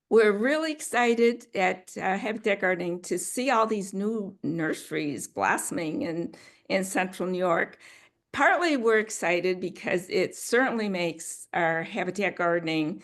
We're really excited at Habitat Gardening to see all these new nurseries blossoming in central New York. Partly we're excited because it certainly makes our habitat gardening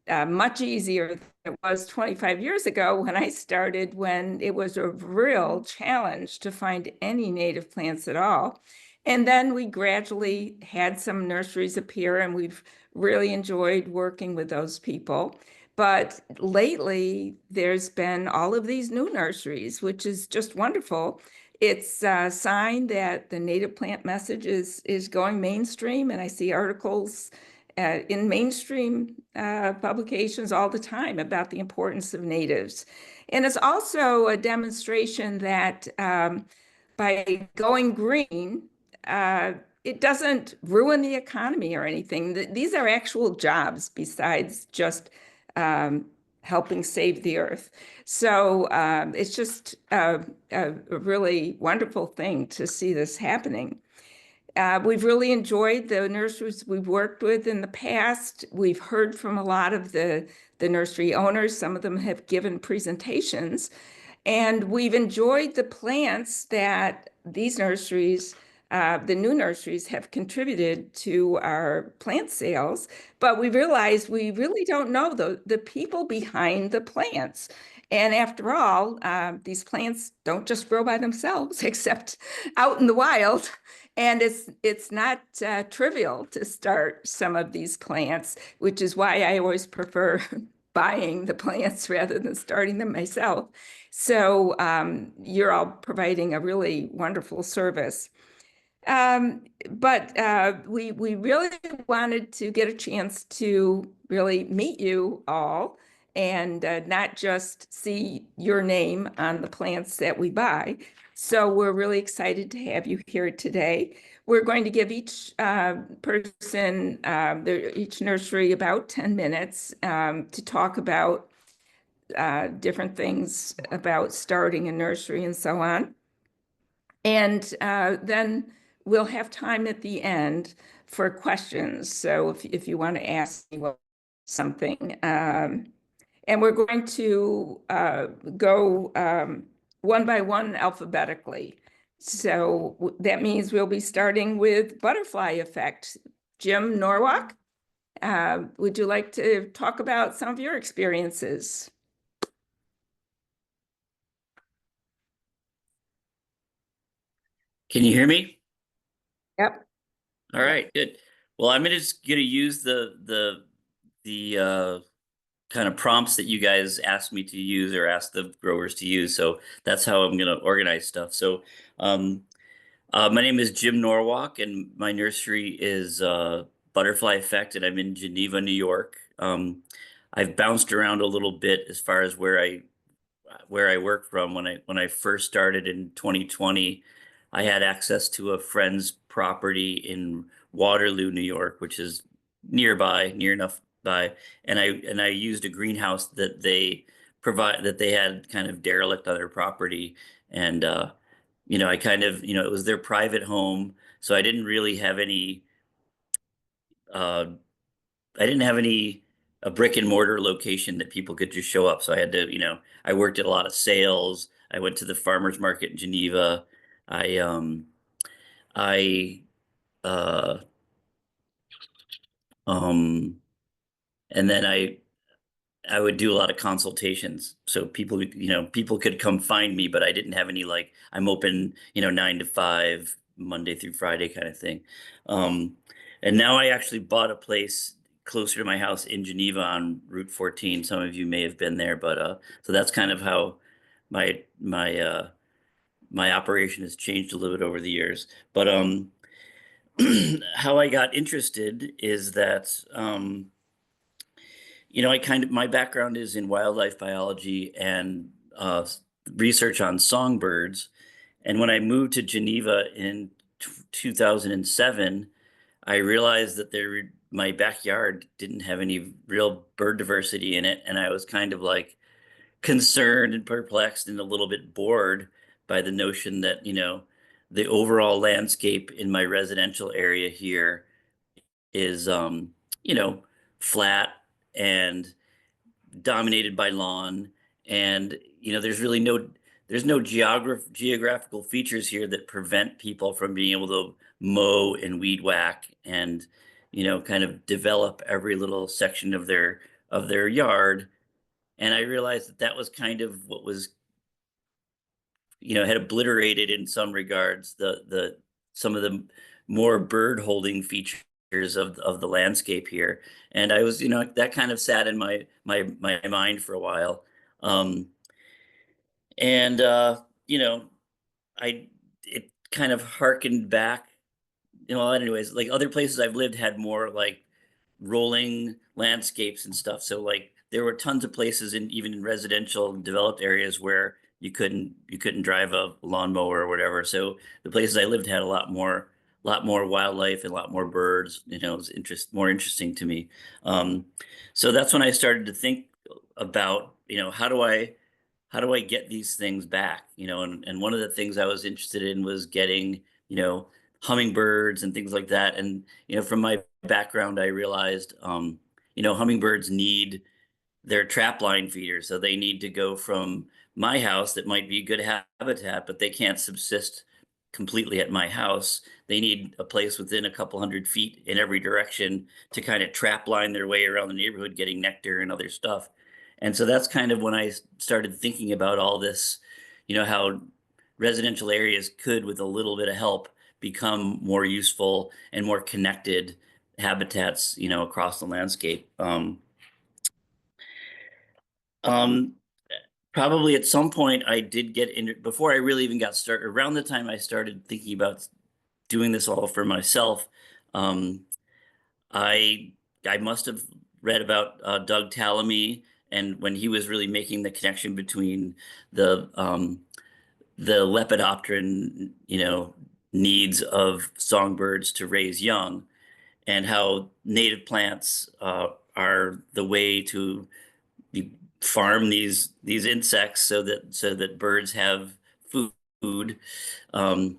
much easier than it was 25 years ago when I started, when it was a real challenge to find any native plants at all. And then we gradually had some nurseries appear, and we've really enjoyed working with those people. But lately, there's been all of these new nurseries, which is just wonderful. It's a sign that the native plant message is going mainstream, and I see articles in mainstream publications all the time about the importance of natives. And it's also a demonstration that by going green, it doesn't ruin the economy or anything. These are actual jobs besides just helping save the earth. So it's just a really wonderful thing to see this happening. We've really enjoyed the nurseries we've worked with in the past. We've heard from a lot of the nursery owners. Some of them have given presentations, and we've enjoyed the plants that these nurseries, the new nurseries, have contributed to our plant sales. But we realized we really don't know the people behind the plants. And after all, these plants don't just grow by themselves, except out in the wild. And it's not trivial to start some of these plants, which is why I always prefer buying the plants rather than starting them myself. So you're all providing a really wonderful service. But we really wanted to get a chance to really meet you all and not just see your name on the plants that we buy. So we're really excited to have you here today. We're going to give each person, each nursery, about 10 minutes to talk about different things about starting a nursery and so on. And then we'll have time at the end for questions. So if you want to ask me something, and we're going to go one by one alphabetically. So that means we'll be starting with butterfly effect. Jim Norwalk, would you like to talk about some of your experiences? Can you hear me? Yep. All right, good. Well, I'm just gonna use the kind of prompts that you guys asked me to use or asked the growers to use. So that's how I'm gonna organize stuff. So um, my name is Jim Norwalk, and my nursery is Butterfly Effect, and I'm in Geneva, New York. I've bounced around a little bit as far as where I work from. When I first started in 2020, I had access to a friend's property in Waterloo, New York, which is near enough by, and I used a greenhouse that they had kind of derelict on their property, and I kind of, it was their private home, so uh, I didn't have any a brick and mortar location that people could just show up. So I had to, I worked at a lot of sales. I went to the farmers market in Geneva. I I uh um and then I would do a lot of consultations. So people could come find me, but I didn't have any, like, I'm open, 9 to 5, Monday through Friday kind of thing. Um, and now I actually bought a place closer to my house in Geneva on Route 14. Some of you may have been there, but so that's kind of how my my operation has changed a little bit over the years. But how I got interested is that my background is in wildlife biology and research on songbirds. And when I moved to Geneva in 2007, I realized that my backyard didn't have any real bird diversity in it. And I was kind of like concerned and perplexed and a little bit bored by the notion that, the overall landscape in my residential area here is, you know, flat, and dominated by lawn, and there's no geographical features here that prevent people from being able to mow and weed whack and kind of develop every little section of their yard. And I realized that that was kind of what was had obliterated in some regards the some of the more bird holding features of the landscape here. And I was, that kind of sat in my mind for a while. Um, and I it kind of harkened back. Well, anyways, like other places I've lived had more like rolling landscapes and stuff. So like there were tons of places even in residential developed areas where you couldn't drive a lawnmower or whatever. So the places I lived had a lot more wildlife and a lot more birds. It was more interesting to me. So that's when I started to think about, how do I get these things back? And one of the things I was interested in was getting, you know, hummingbirds and things like that. And, from my background, I realized, hummingbirds need their trap line feeders. So they need to go from my house that might be good habitat, but they can't subsist completely at my house. They need a place within a couple 100 feet in every direction to kind of trap line their way around the neighborhood, getting nectar and other stuff. And so that's kind of when I started thinking about all this, how residential areas could, with a little bit of help, become more useful and more connected habitats, across the landscape. Um, Probably at some point I did get in before I really even got started. Around the time I started thinking about doing this all for myself, um, I I must have read about Doug Tallamy, and when he was really making the connection between the lepidopteran, needs of songbirds to raise young, and how native plants are the way to you farm these insects so that birds have food. Um,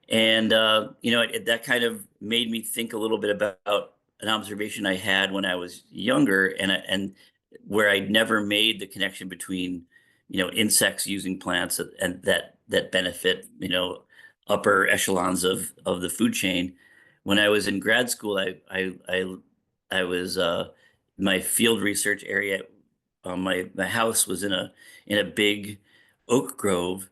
and that kind of made me think a little bit about an observation I had when I was younger, and where I'd never made the connection between insects using plants and that benefit upper echelons of the food chain. When I was in grad school, I was my field research area. My house was in a big oak grove,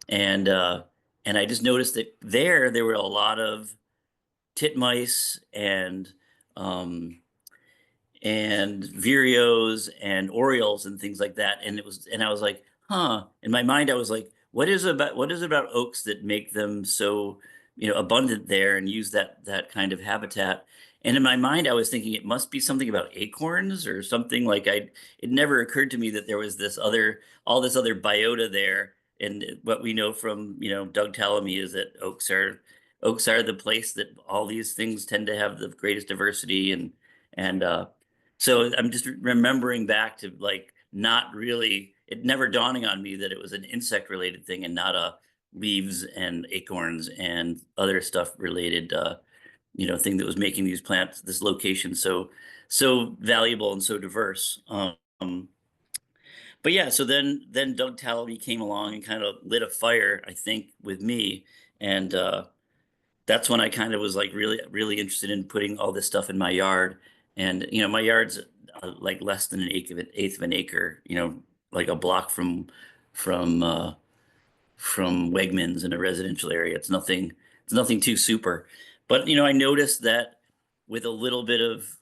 and I just noticed that there were a lot of titmice um, and vireos and orioles and things like that. And I was like, huh. In my mind, I was like, what is it about oaks that make them so, abundant there and use that kind of habitat? And in my mind, I was thinking it must be something about acorns or something. It never occurred to me that there was all this other biota there. And what we know from, Doug Tallamy is that oaks are the place that all these things tend to have the greatest diversity. And so I'm just remembering back to like not really, it never dawning on me that it was an insect related thing and not a leaves and acorns and other stuff related, thing that was making this location so valuable and so diverse. But yeah, so then Doug Talley came along and kind of lit a fire, I think, with me, and that's when I kind of was like really, really interested in putting all this stuff in my yard. And my yard's like less than eighth of an acre. Like a block from Wegmans in a residential area. It's nothing too super. But I noticed that with a little bit of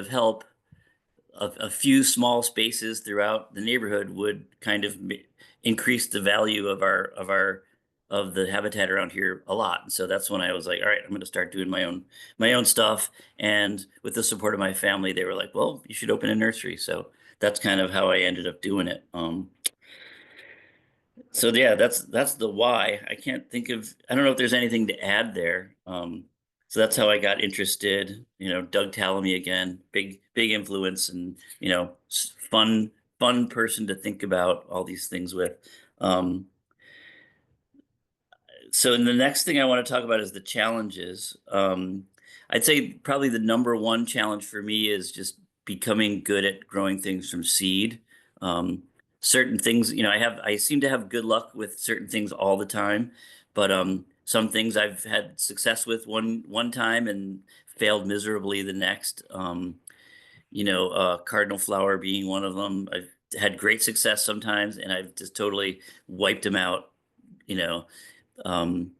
help, a few small spaces throughout the neighborhood would kind of increase the value of the habitat around here a lot. And so that's when I was like, all right, I'm going to start doing my own stuff. And with the support of my family, they were like, well, you should open a nursery. So that's kind of how I ended up doing it. So yeah, that's the why. I don't know if there's anything to add there. So that's how I got interested. Doug Tallamy again, big influence, and fun person to think about all these things with. Um, so the next thing I want to talk about is the challenges. I'd say probably the number one challenge for me is just becoming good at growing things from seed. Um, Certain things, I seem to have good luck with certain things all the time, but some things I've had success with one time and failed miserably the next. Cardinal flower being one of them. I've had great success sometimes, and I've just totally wiped them out. You know, um,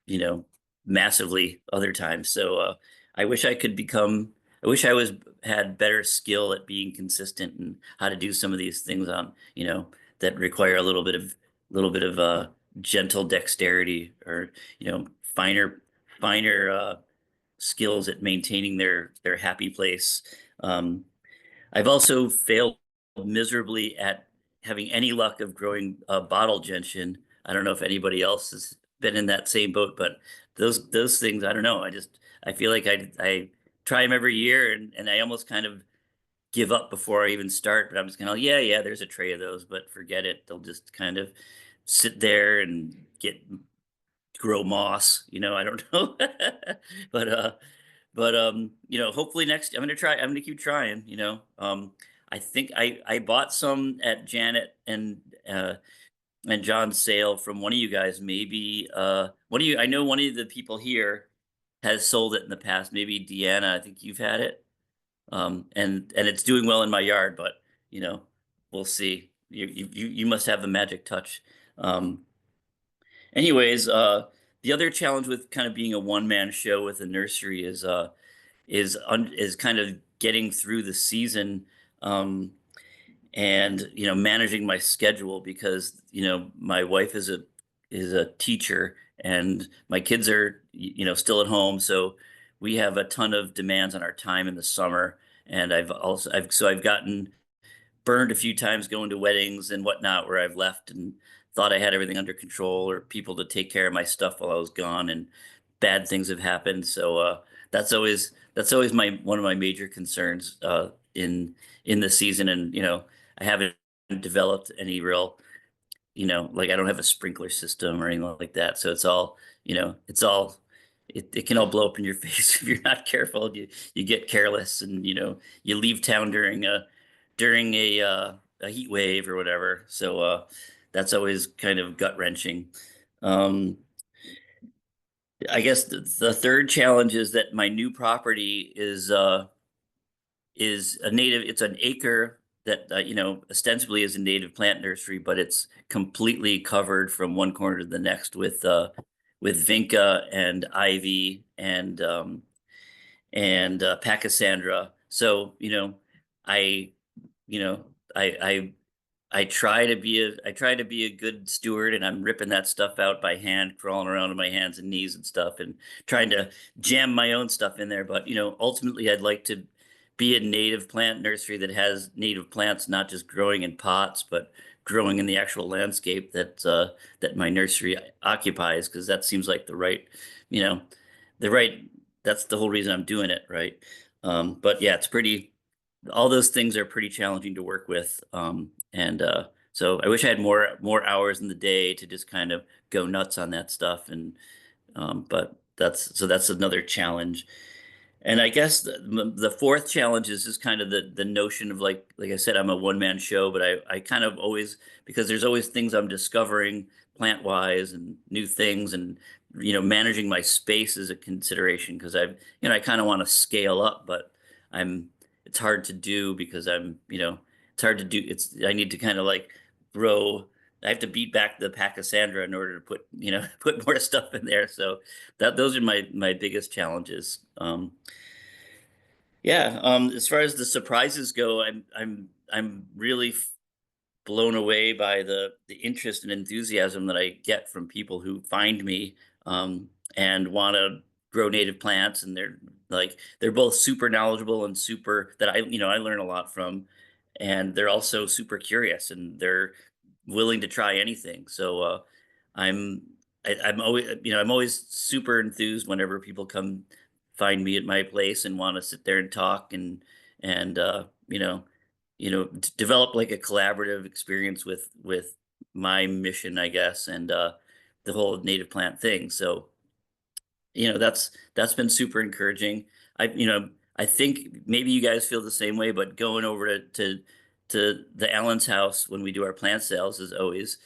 you know, massively other times. So I wish I could become. I wish I was had better skill at being consistent and how to do some of these things that require a little bit of gentle dexterity or finer skills at maintaining their happy place. Um, I've also failed miserably at having any luck of growing bottle gentian. I don't know if anybody else has been in that same boat, but those things, I don't know. I feel like I try them every year, and I almost kind of give up before I even start. But I'm just kind of, yeah, there's a tray of those, but forget it. They'll just kind of sit there and grow moss. I don't know. but hopefully next I'm gonna keep trying. I think I bought some at Janet and John's sale from one of you guys. Maybe one of you, I know one of the people here has sold it in the past. Maybe Deanna, I think you've had it. And it's doing well in my yard, but you know, we'll see. You must have the magic touch. Um, Anyways, the other challenge with kind of being a one-man show with a nursery is kind of getting through the season, and managing my schedule because my wife is a teacher and my kids are still at home, so we have a ton of demands on our time in the summer. And I've gotten burned a few times going to weddings and whatnot where I've left and thought I had everything under control or people to take care of my stuff while I was gone, and bad things have happened. So that's always my one of my major concerns in the season. And I haven't developed any real, like I don't have a sprinkler system or anything like that. So it can all blow up in your face if you're not careful. You get careless, and you leave town during a heat wave or whatever. So that's always kind of gut wrenching. Um, I guess the third challenge is that my new property is a native. It's an acre that ostensibly is a native plant nursery, but it's completely covered from one corner to the next with vinca and ivy and pachysandra. So I you know I try to be a good steward, and I'm ripping that stuff out by hand, crawling around on my hands and knees and stuff, and trying to jam my own stuff in there. But ultimately, I'd like to be a native plant nursery that has native plants, not just growing in pots, but growing in the actual landscape that my nursery occupies, because that seems like you know, the right. That's the whole reason I'm doing it, right? But yeah, all those things are pretty challenging to work with. And so I wish I had more hours in the day to just kind of go nuts on that stuff. But that's another challenge. And I guess the fourth challenge is just kind of the notion of, like I said, I'm a one man show, but I kind of always, because there's always things I'm discovering plant wise and new things, and managing my space is a consideration because I kind of want to scale up, but I'm it's hard to do because it's hard to do. I need to kind of like grow. I have to beat back the Pachysandra in order to put more stuff in there. So those are my biggest challenges. Yeah. As far as the surprises go, I'm really blown away by the interest and enthusiasm that I get from people who find me and want to grow native plants, and they're both super knowledgeable and super that I learn a lot from, and they're also super curious and they're willing to try anything. So I'm I'm always super enthused whenever people come find me at my place and want to sit there and talk and develop like a collaborative experience with my mission, I guess, and the whole native plant thing. So that's been super encouraging. I think maybe you guys feel the same way, but going over to the Allen's house when we do our plant sales is always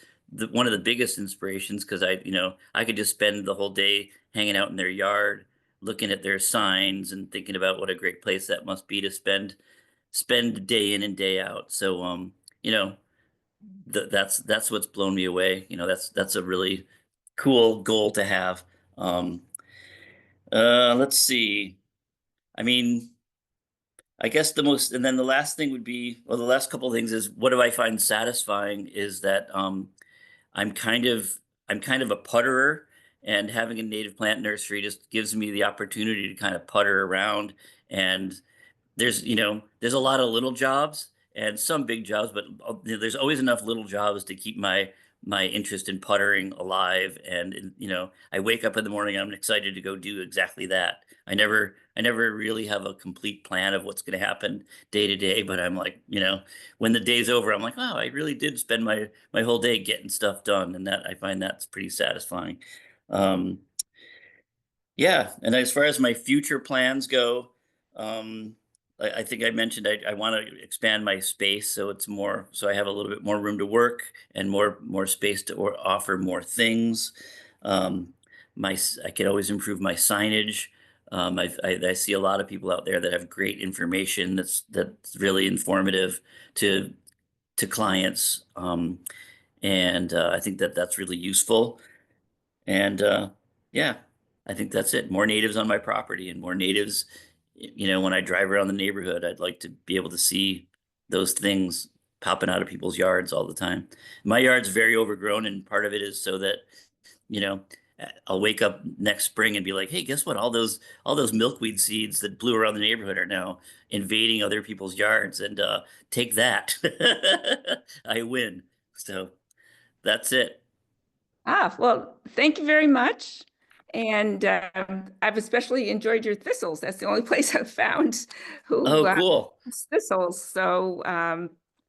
one of the biggest inspirations because I could just spend the whole day hanging out in their yard, looking at their signs and thinking about what a great place that must be to spend day in and day out. So you know, that's what's blown me away. That's a really cool goal to have. Um, let's see. I mean, I guess and then the last thing would be, well, the last couple of things is what do I find satisfying is that I'm kind of I'm kind of a putterer, and having a native plant nursery just gives me the opportunity to kind of putter around. And there's a lot of little jobs and some big jobs, but there's always enough little jobs to keep my interest in puttering alive. And I wake up in the morning, I'm excited to go do exactly that. I never really have a complete plan of what's going to happen day to day, but I'm like, when the day's over, I'm like, wow, I really did spend my whole day getting stuff done, and that I find that's pretty satisfying. Um, yeah, and as far as my future plans go, um, I think I mentioned I want to expand my space so so I have a little bit more room to work and more space to offer more things. Um, I could always improve my signage. I see a lot of people out there that have great information that's really informative to clients, and I think that's really useful. And yeah, I think that's it. More natives on my property and more natives. When I drive around the neighborhood, I'd like to be able to see those things popping out of people's yards all the time. My yard's very overgrown, and part of it is so that, you know, I'll wake up next spring and be like, "Hey, guess what? All those milkweed seeds that blew around the neighborhood are now invading other people's yards, and take that. I win." So that's it. Well, thank you very much. And I've especially enjoyed your thistles. That's the only place I've found who Oh, cool. has thistles. So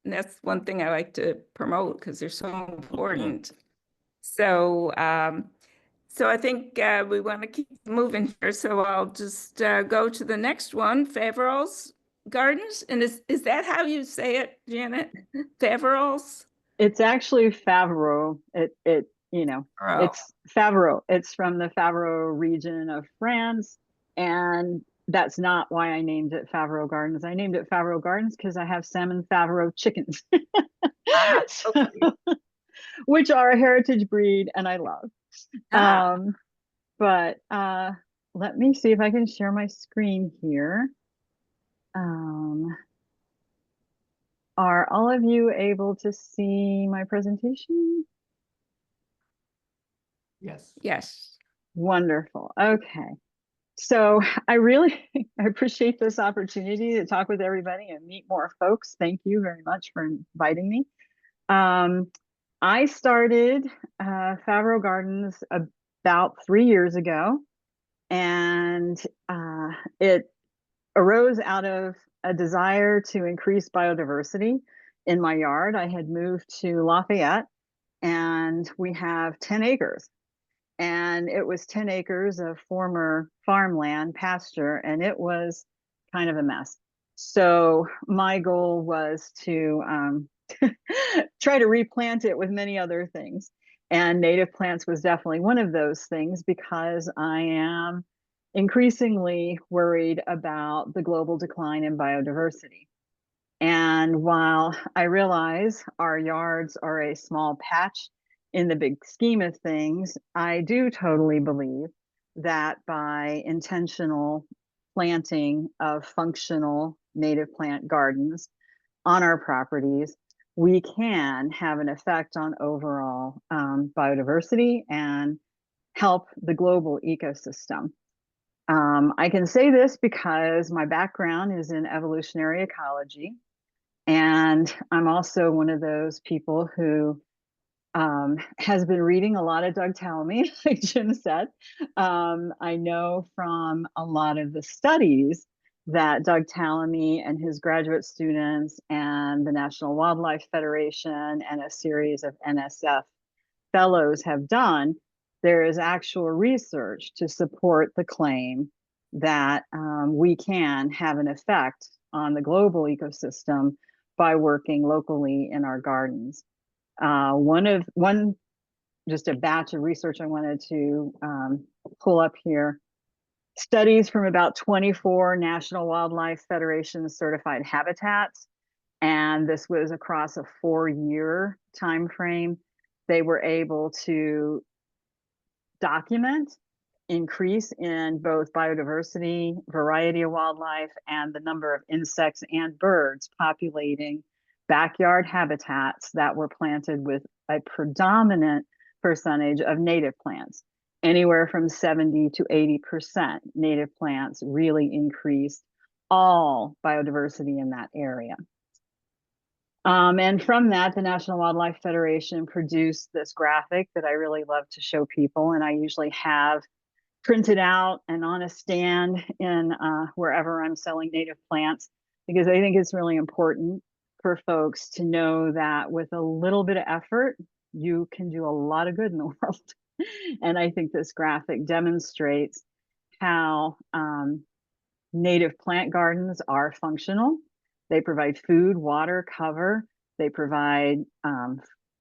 that's one thing I like to promote because they're so Oh, cool. important. So so I think we want to keep moving here. So I'll just go to the next one, Faverolles Gardens. And is that how you say it, Janet? Faverolles? It's actually Faverolles. Oh. It's Faverolles. It's from the Faverolles region of France. And that's not why I named it Faverolles Gardens. I named it Faverolles Gardens because I have salmon Faverolles chickens, so, Okay. which are a heritage breed and I love. Ah, But let me see if I can share my screen here. Are all of you able to see my presentation? Yes. yes. Wonderful. Okay. So I really I appreciate this opportunity to talk with everybody and meet more folks. Thank you very much for inviting me. I started Faverolles Gardens about 3 years ago, and it arose out of a desire to increase biodiversity in my yard. I had moved to Lafayette, and we have 10 acres. And it was 10 acres of former farmland pasture, and it was kind of a mess. So my goal was to try to replant it with many other things. And native plants was definitely one of those things because I am increasingly worried about the global decline in biodiversity. And while I realize our yards are a small patch in the big scheme of things, I do totally believe that by intentional planting of functional native plant gardens on our properties, we can have an effect on overall biodiversity and help the global ecosystem. I can say this because my background is in evolutionary ecology, and I'm also one of those people who has been reading a lot of Doug Tallamy, like Jim said. I know from a lot of the studies that Doug Tallamy and his graduate students and the National Wildlife Federation and a series of NSF fellows have done, there is actual research to support the claim that we can have an effect on the global ecosystem by working locally in our gardens. Just a batch of research I wanted to pull up here. Studies from about 24 National Wildlife Federation certified habitats, and this was across a 4-year time frame. They were able to document increase in both biodiversity, variety of wildlife, and the number of insects and birds populating backyard habitats that were planted with a predominant percentage of native plants. Anywhere from 70 to 80% native plants really increased all biodiversity in that area. And from that, the National Wildlife Federation produced this graphic that I really love to show people, and I usually have printed out and on a stand in wherever I'm selling native plants, because I think it's really important for folks to know that with a little bit of effort, you can do a lot of good in the world. And I think this graphic demonstrates how native plant gardens are functional. They provide food, water, cover. They provide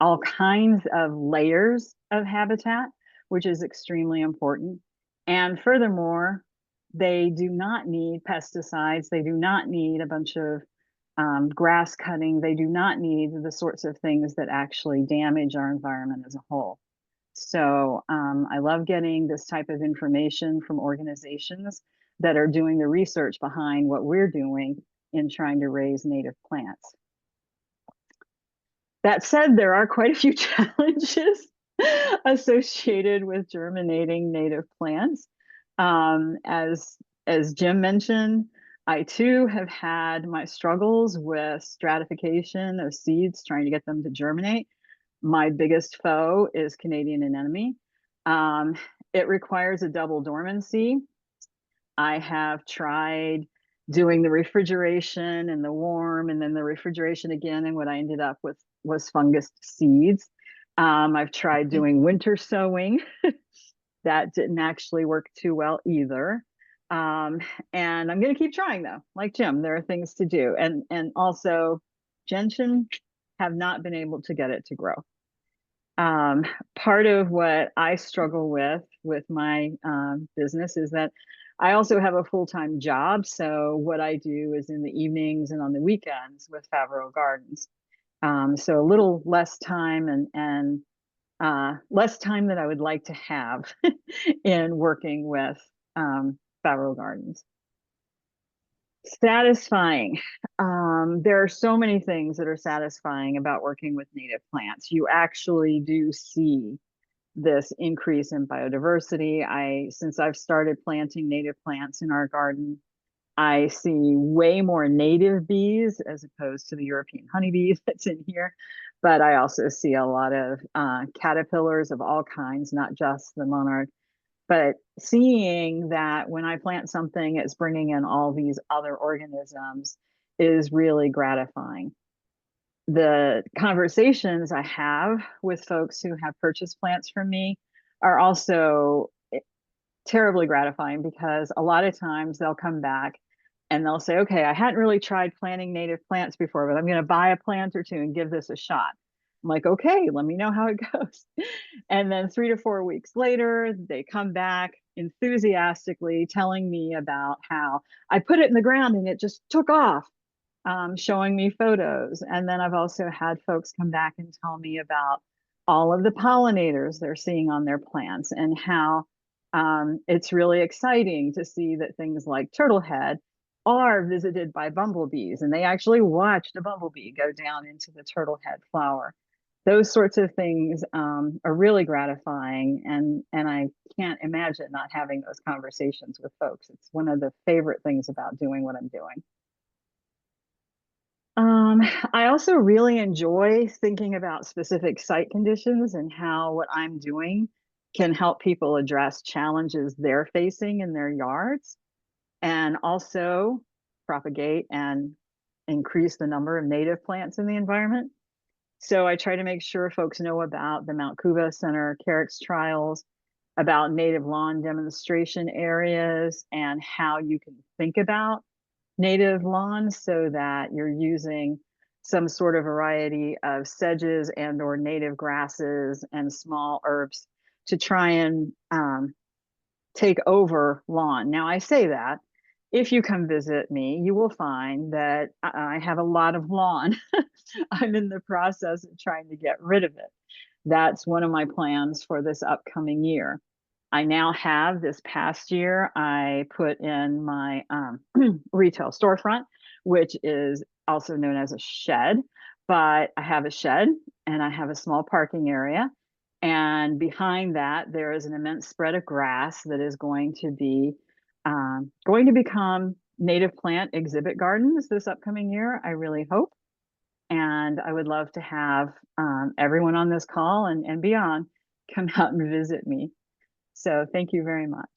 all kinds of layers of habitat, which is extremely important. And furthermore, they do not need pesticides. They do not need a bunch of grass cutting. They do not need the sorts of things that actually damage our environment as a whole. So I love getting this type of information from organizations that are doing the research behind what we're doing in trying to raise native plants. That said, there are quite a few challenges associated with germinating native plants. As Jim mentioned, I too have had my struggles with stratification of seeds, trying to get them to germinate. My biggest foe is Canadian anemone. It requires a double dormancy. I have tried doing the refrigeration and the warm, and then the refrigeration again, and what I ended up with was fungus seeds. I've tried doing winter sowing. That didn't actually work too well either. And I'm going to keep trying though, like Jim, there are things to do. And also gentian, have not been able to get it to grow. Part of what I struggle with my business is that I also have a full-time job. So what I do is in the evenings and on the weekends with Faverolles Gardens. So a little less time and less time than I would like to have in working with Faverolles Gardens. Satisfying. There are so many things that are satisfying about working with native plants. You actually do see this increase in biodiversity. Since I've started planting native plants in our garden, I see way more native bees as opposed to the European honeybees that's in here. But I also see a lot of caterpillars of all kinds, not just the monarch. But seeing that when I plant something, it's bringing in all these other organisms is really gratifying. The conversations I have with folks who have purchased plants from me are also terribly gratifying, because a lot of times they'll come back and they'll say, okay, I hadn't really tried planting native plants before, but I'm going to buy a plant or two and give this a shot. I'm like, okay, let me know how it goes. And then 3 to 4 weeks later, they come back enthusiastically telling me about how I put it in the ground and it just took off, showing me photos. And then I've also had folks come back and tell me about all of the pollinators they're seeing on their plants, and how it's really exciting to see that things like turtlehead are visited by bumblebees, and they actually watched a bumblebee go down into the turtlehead flower. Those sorts of things are really gratifying, and I can't imagine not having those conversations with folks. It's one of the favorite things about doing what I'm doing. I also really enjoy thinking about specific site conditions and how what I'm doing can help people address challenges they're facing in their yards, and also propagate and increase the number of native plants in the environment. So I try to make sure folks know about the Mount Cuba Center Carex trials, about native lawn demonstration areas and how you can think about native lawns so that you're using some sort of variety of sedges and or native grasses and small herbs to try and take over lawn. Now I say that if you come visit me, you will find that I have a lot of lawn. I'm in the process of trying to get rid of it. That's one of my plans for this upcoming year. I now have, this past year, I put in my retail storefront, which is also known as a shed, but I have a shed and I have a small parking area. And behind that, there is an immense spread of grass that is going to become native plant exhibit gardens this upcoming year, I really hope. And I would love to have everyone on this call and beyond come out and visit me. So thank you very much.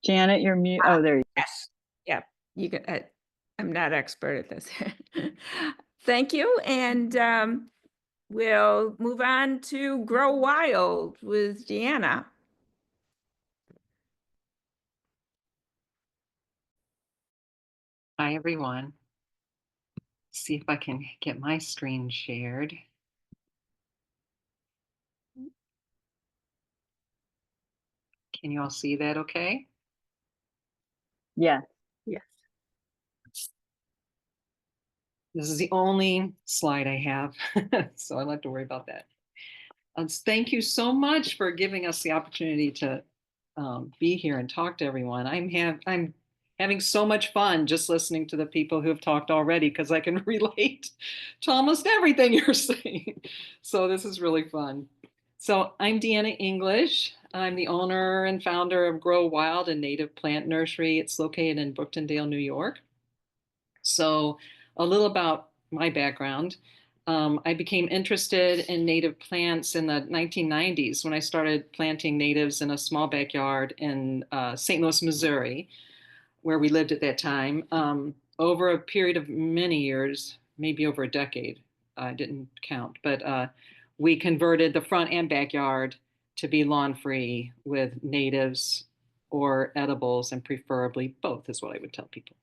Janet, you're mute. Oh, there you go. Yes. Yeah, you can. I'm not expert at this. Thank you, and we'll move on to Grow Wild with Deanna. Hi, everyone. See if I can get my screen shared. Can you all see that okay? Yeah. Yes. This is the only slide I have, so I don't have to worry about that. Thank you so much for giving us the opportunity to be here and talk to everyone. I'm having so much fun just listening to the people who have talked already because I can relate to almost everything you're saying. So this is really fun. So I'm Deanna English. I'm the owner and founder of Grow Wild, a native plant nursery. It's located in Brooktondale, New York. So a little about my background. I became interested in native plants in the 1990s when I started planting natives in a small backyard in St. Louis, Missouri, where we lived at that time. Over a period of many years, maybe over a decade, I didn't count, but we converted the front and backyard to be lawn-free with natives or edibles, and preferably both is what I would tell people.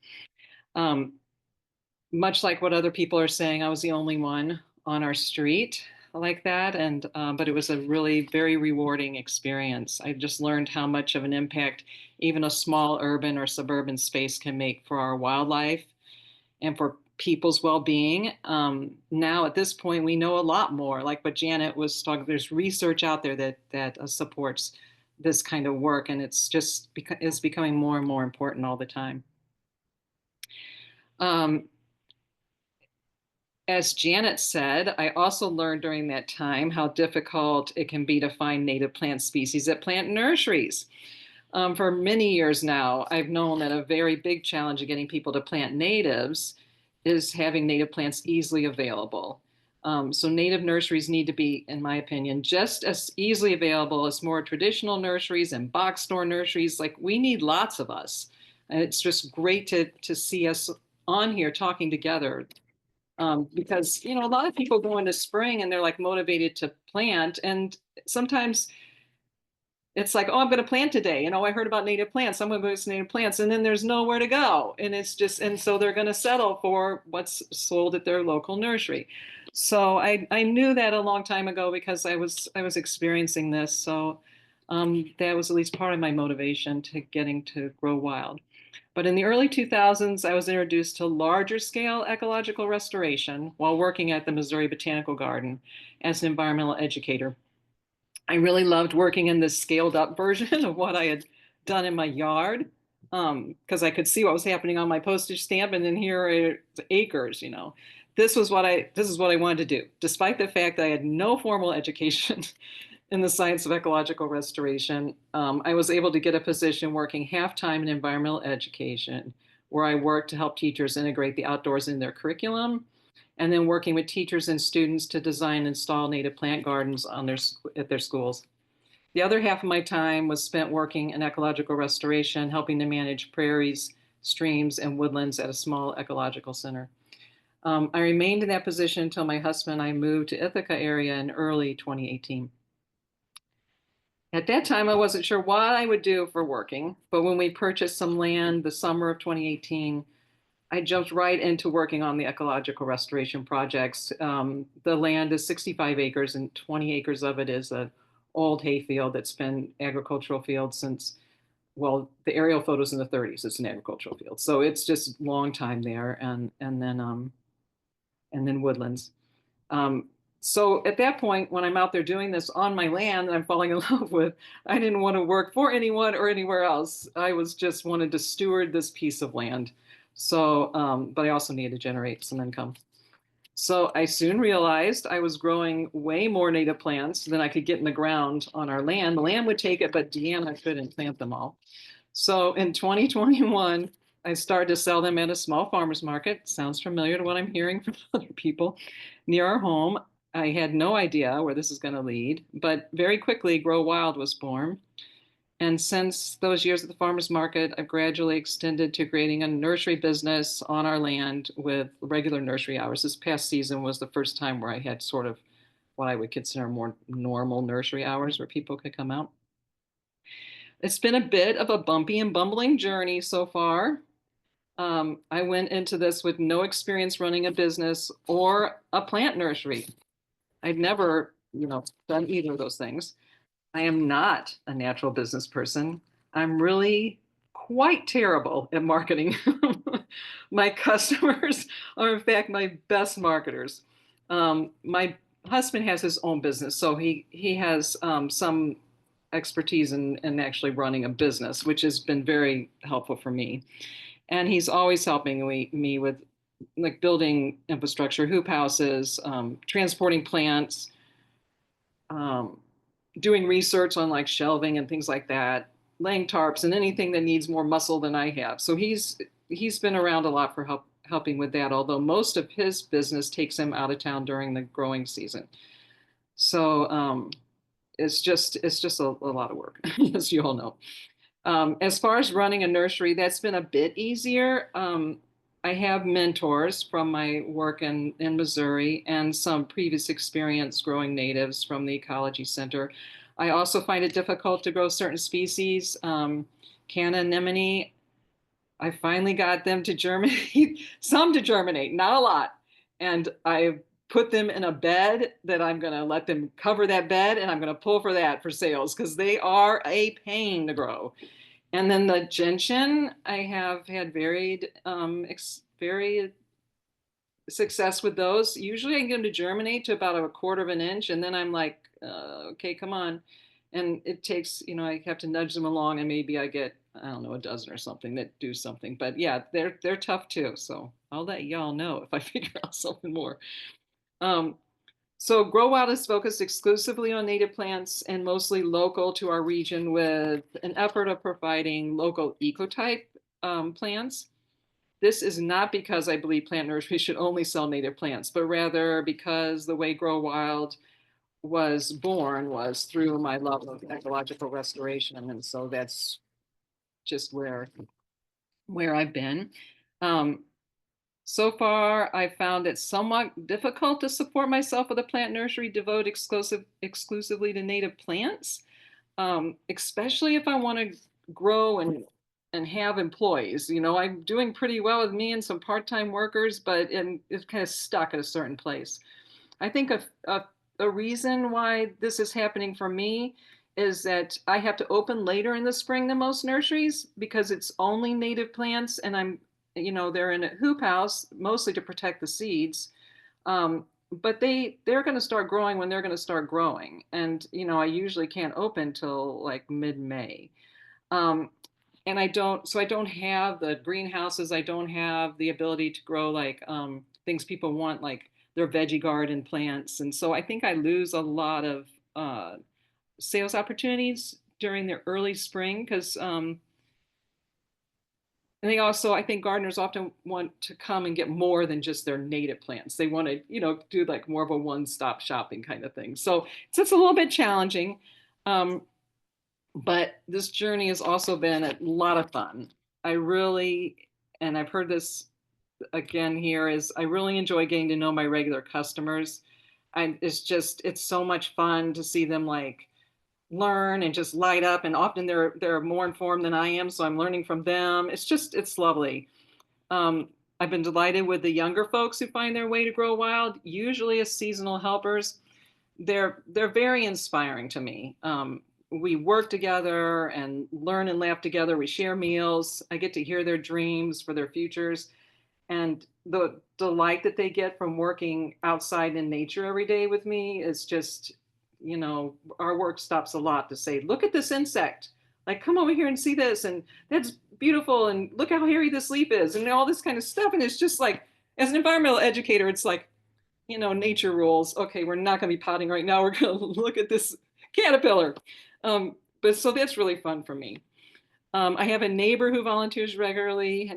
Much like what other people are saying, I was the only one on our street like that. But it was a really very rewarding experience. I just learned how much of an impact even a small urban or suburban space can make for our wildlife and for people's well-being. Now at this point, we know a lot more, like what Janet was talking, there's research out there that supports this kind of work, and it's just is becoming more and more important all the time. As Janet said, I also learned during that time how difficult it can be to find native plant species at plant nurseries. For many years now, I've known that a very big challenge of getting people to plant natives is having native plants easily available. So native nurseries need to be, in my opinion, just as easily available as more traditional nurseries and box store nurseries. Like, we need lots of us. And it's just great to see us on here talking together. Because, a lot of people go into spring and they're like motivated to plant. And sometimes it's like, oh, I'm going to plant today. I heard about native plants. I'm going to go to native plants. And then there's nowhere to go. And so they're going to settle for what's sold at their local nursery. So I knew that a long time ago because I was experiencing this. So that was at least part of my motivation to getting to Grow Wild. But in the early 2000s, I was introduced to larger scale ecological restoration while working at the Missouri Botanical Garden as an environmental educator. I really loved working in this scaled up version of what I had done in my yard, because I could see what was happening on my postage stamp, and then here are acres. This is what I wanted to do, despite the fact that I had no formal education in the science of ecological restoration. I was able to get a position working half-time in environmental education, where I worked to help teachers integrate the outdoors in their curriculum, and then working with teachers and students to design and install native plant gardens at their schools. The other half of my time was spent working in ecological restoration, helping to manage prairies, streams, and woodlands at a small ecological center. I remained in that position until my husband and I moved to Ithaca area in early 2018. At that time, I wasn't sure what I would do for working, but when we purchased some land the summer of 2018, I jumped right into working on the ecological restoration projects. The land is 65 acres and 20 acres of it is an old hayfield that's been agricultural field since, well, the aerial photos in the 30s, it's an agricultural field. So it's just long time there and then woodlands. So at that point, when I'm out there doing this on my land that I'm falling in love with, I didn't want to work for anyone or anywhere else. I was just wanted to steward this piece of land. So, but I also needed to generate some income. So I soon realized I was growing way more native plants than I could get in the ground on our land. The land would take it, but Deanna couldn't plant them all. So in 2021, I started to sell them at a small farmer's market. Sounds familiar to what I'm hearing from other people near our home. I had no idea where this is going to lead, but very quickly Grow Wild was born. And since those years at the farmer's market, I've gradually extended to creating a nursery business on our land with regular nursery hours. This past season was the first time where I had sort of what I would consider more normal nursery hours where people could come out. It's been a bit of a bumpy and bumbling journey so far. I went into this with no experience running a business or a plant nursery. I'd never, done either of those things. I am not a natural business person. I'm really quite terrible at marketing. My customers are, in fact, my best marketers. My husband has his own business, so he has some expertise in actually running a business, which has been very helpful for me. And he's always helping me with like building infrastructure, hoop houses, transporting plants, doing research on like shelving and things like that, laying tarps and anything that needs more muscle than I have. So he's been around a lot for helping with that, although most of his business takes him out of town during the growing season. So it's just a lot of work, as you all know. As far as running a nursery, that's been a bit easier. I have mentors from my work in Missouri and some previous experience growing natives from the Ecology Center. I also find it difficult to grow certain species. Canna anemone, I finally got them to germinate, some to germinate, not a lot. And I put them in a bed that I'm going to let them cover that bed and I'm going to pull for that for sales because they are a pain to grow. And then the gentian, I have had very success with those. Usually I can get them to germinate to about a quarter of an inch. And then I'm like, okay, come on. And it takes, I have to nudge them along and maybe I get, I don't know, a dozen or something that do something. But yeah, they're tough too. So I'll let y'all know if I figure out something more. So Grow Wild is focused exclusively on native plants and mostly local to our region with an effort of providing local ecotype plants. This is not because I believe plant nurseries should only sell native plants, but rather because the way Grow Wild was born was through my love of ecological restoration. And so that's just where I've been. So far, I found it somewhat difficult to support myself with a plant nursery devoted exclusively to native plants, especially if I want to grow and have employees. I'm doing pretty well with me and some part-time workers, but it's kind of stuck at a certain place. I think a reason why this is happening for me is that I have to open later in the spring than most nurseries because it's only native plants and they're in a hoop house mostly to protect the seeds. But they're going to start growing when they're going to start growing. And, I usually can't open till like mid-May. And I don't have the greenhouses. I don't have the ability to grow like things people want, like their veggie garden plants. And so I think I lose a lot of sales opportunities during the early spring because and I think gardeners often want to come and get more than just their native plants. They want to, do like more of a one-stop shopping kind of thing. So it's a little bit challenging. But this journey has also been a lot of fun. I really, and I've heard this again here, is I really enjoy getting to know my regular customers. It's so much fun to see them like learn and just light up. And often they're more informed than I am, so I'm learning from them. It's lovely. I've been delighted with the younger folks who find their way to Grow Wild, usually as seasonal helpers. They're very inspiring to me. We work together and learn and laugh together. We share meals. I get to hear their dreams for their futures, and the delight that they get from working outside in nature every day with me is just, our work stops a lot to say, look at this insect, like come over here and see this, and that's beautiful, and look how hairy this leaf is, and all this kind of stuff. And it's just like, as an environmental educator, it's like, nature rules. Okay, we're not going to be potting right now. We're going to look at this caterpillar. But so that's really fun for me. I have a neighbor who volunteers regularly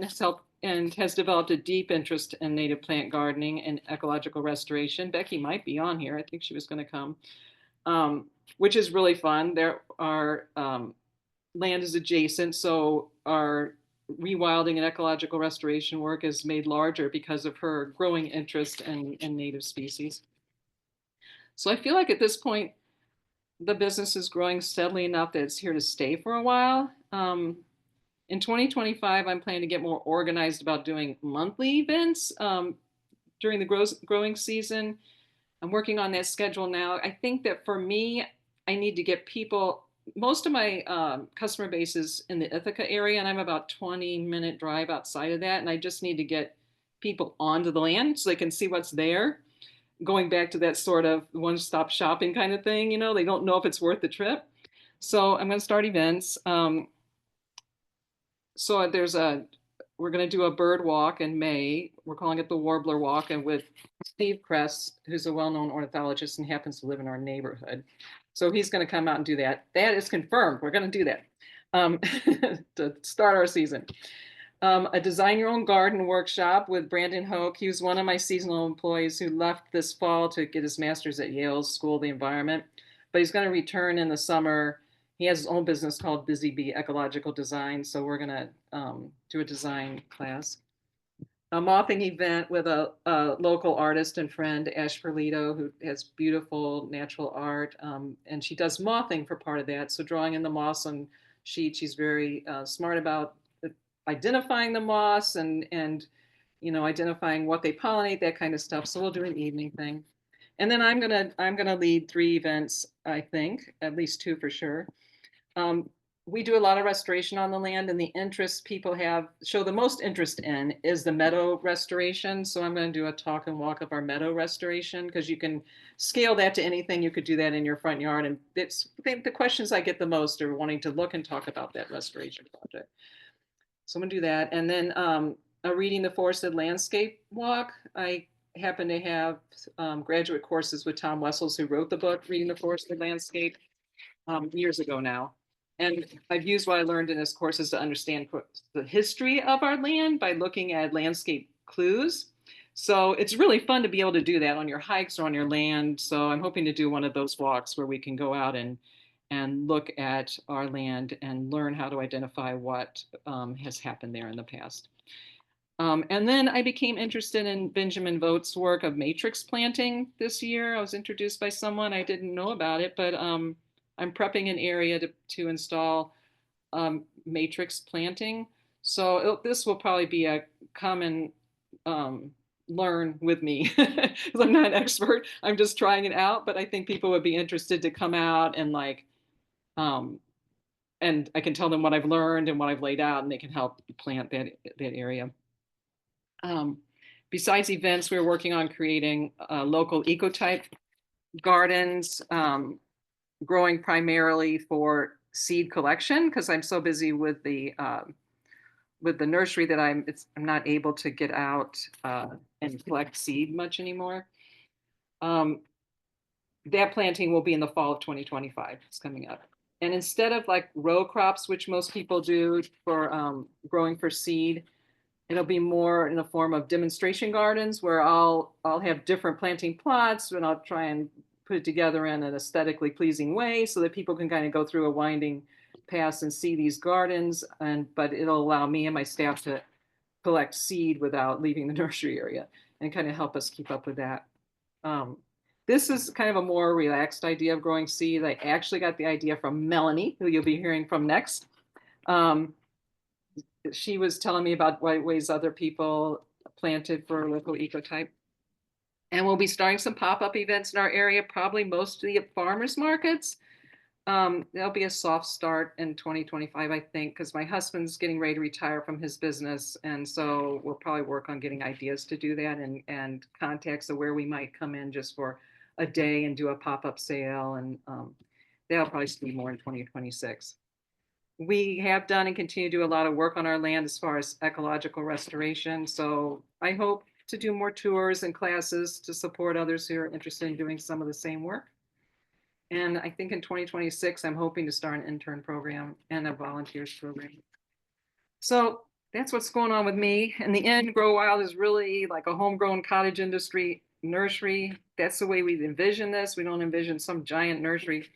and has developed a deep interest in native plant gardening and ecological restoration. Becky might be on here. I think she was going to come, which is really fun. There are land is adjacent, so our rewilding and ecological restoration work is made larger because of her growing interest in native species. So I feel like at this point, the business is growing steadily enough that it's here to stay for a while. In 2025, I'm planning to get more organized about doing monthly events during the growing season. I'm working on that schedule now. I think that for me, I need to get people, most of my customer base is in the Ithaca area, and I'm about 20-minute drive outside of that. And I just need to get people onto the land so they can see what's there. Going back to that sort of one-stop shopping kind of thing, they don't know if it's worth the trip. So I'm going to start events. So we're going to do a bird walk in May. We're calling it the Warbler Walk, and with Steve Kress, who's a well-known ornithologist and happens to live in our neighborhood. So he's going to come out and do that. That is confirmed. We're going to do that to start our season. A design your own garden workshop with Brandon Hoke. He was one of my seasonal employees who left this fall to get his master's at Yale's School of the Environment, but he's going to return in the summer. He has his own business called Busy Bee Ecological Design, so we're going to do a design class. A mothing event with a local artist and friend, Ash Perlito, who has beautiful natural art, and she does mothing for part of that. So drawing in the moths on sheets, she's very smart about identifying the moths and identifying what they pollinate, that kind of stuff. So we'll do an evening thing, and then I'm gonna lead 3 events. I think at least 2 for sure. We do a lot of restoration on the land, and the interest people show the most interest in is the meadow restoration. So I'm going to do a talk and walk of our meadow restoration, because you can scale that to anything. You could do that in your front yard, and the questions I get the most are wanting to look and talk about that restoration project. So I'm going to do that, and then a reading the forested landscape walk. I happen to have graduate courses with Tom Wessels, who wrote the book Reading the Forested Landscape years ago now. And I've used what I learned in his courses to understand the history of our land by looking at landscape clues. So it's really fun to be able to do that on your hikes or on your land. So I'm hoping to do one of those walks where we can go out and look at our land and learn how to identify what has happened there in the past. And then I became interested in Benjamin Vogt's work of matrix planting this year. I was introduced by someone, I didn't know about it, but I'm prepping an area to install matrix planting. So this will probably be a common learn with me, because I'm not an expert. I'm just trying it out, but I think people would be interested to come out and and I can tell them what I've learned and what I've laid out, and they can help plant that area. Besides events, we're working on creating local ecotype gardens, growing primarily for seed collection, because I'm so busy with the nursery that I'm not able to get out and collect seed much anymore. That planting will be in the fall of 2025. It's coming up. And instead of like row crops, which most people do for growing for seed, it'll be more in the form of demonstration gardens, where I'll have different planting plots, and I'll try and put it together in an aesthetically pleasing way so that people can kind of go through a winding pass and see these gardens, but it'll allow me and my staff to collect seed without leaving the nursery area and kind of help us keep up with that. This is kind of a more relaxed idea of growing seed. I actually got the idea from Melanie, who you'll be hearing from next. She was telling me about ways other people planted for local ecotype. And we'll be starting some pop-up events in our area, probably mostly at farmers markets. There'll be a soft start in 2025, I think, because my husband's getting ready to retire from his business. And so we'll probably work on getting ideas to do that and contacts of where we might come in just for a day and do a pop-up sale. And that'll probably be more in 2026. We have done and continue to do a lot of work on our land as far as ecological restoration. So I hope to do more tours and classes to support others who are interested in doing some of the same work. And I think in 2026, I'm hoping to start an intern program and a volunteers program. So that's what's going on with me. In the end, Grow Wild is really like a homegrown cottage industry nursery. That's the way we envision this. We don't envision some giant nursery.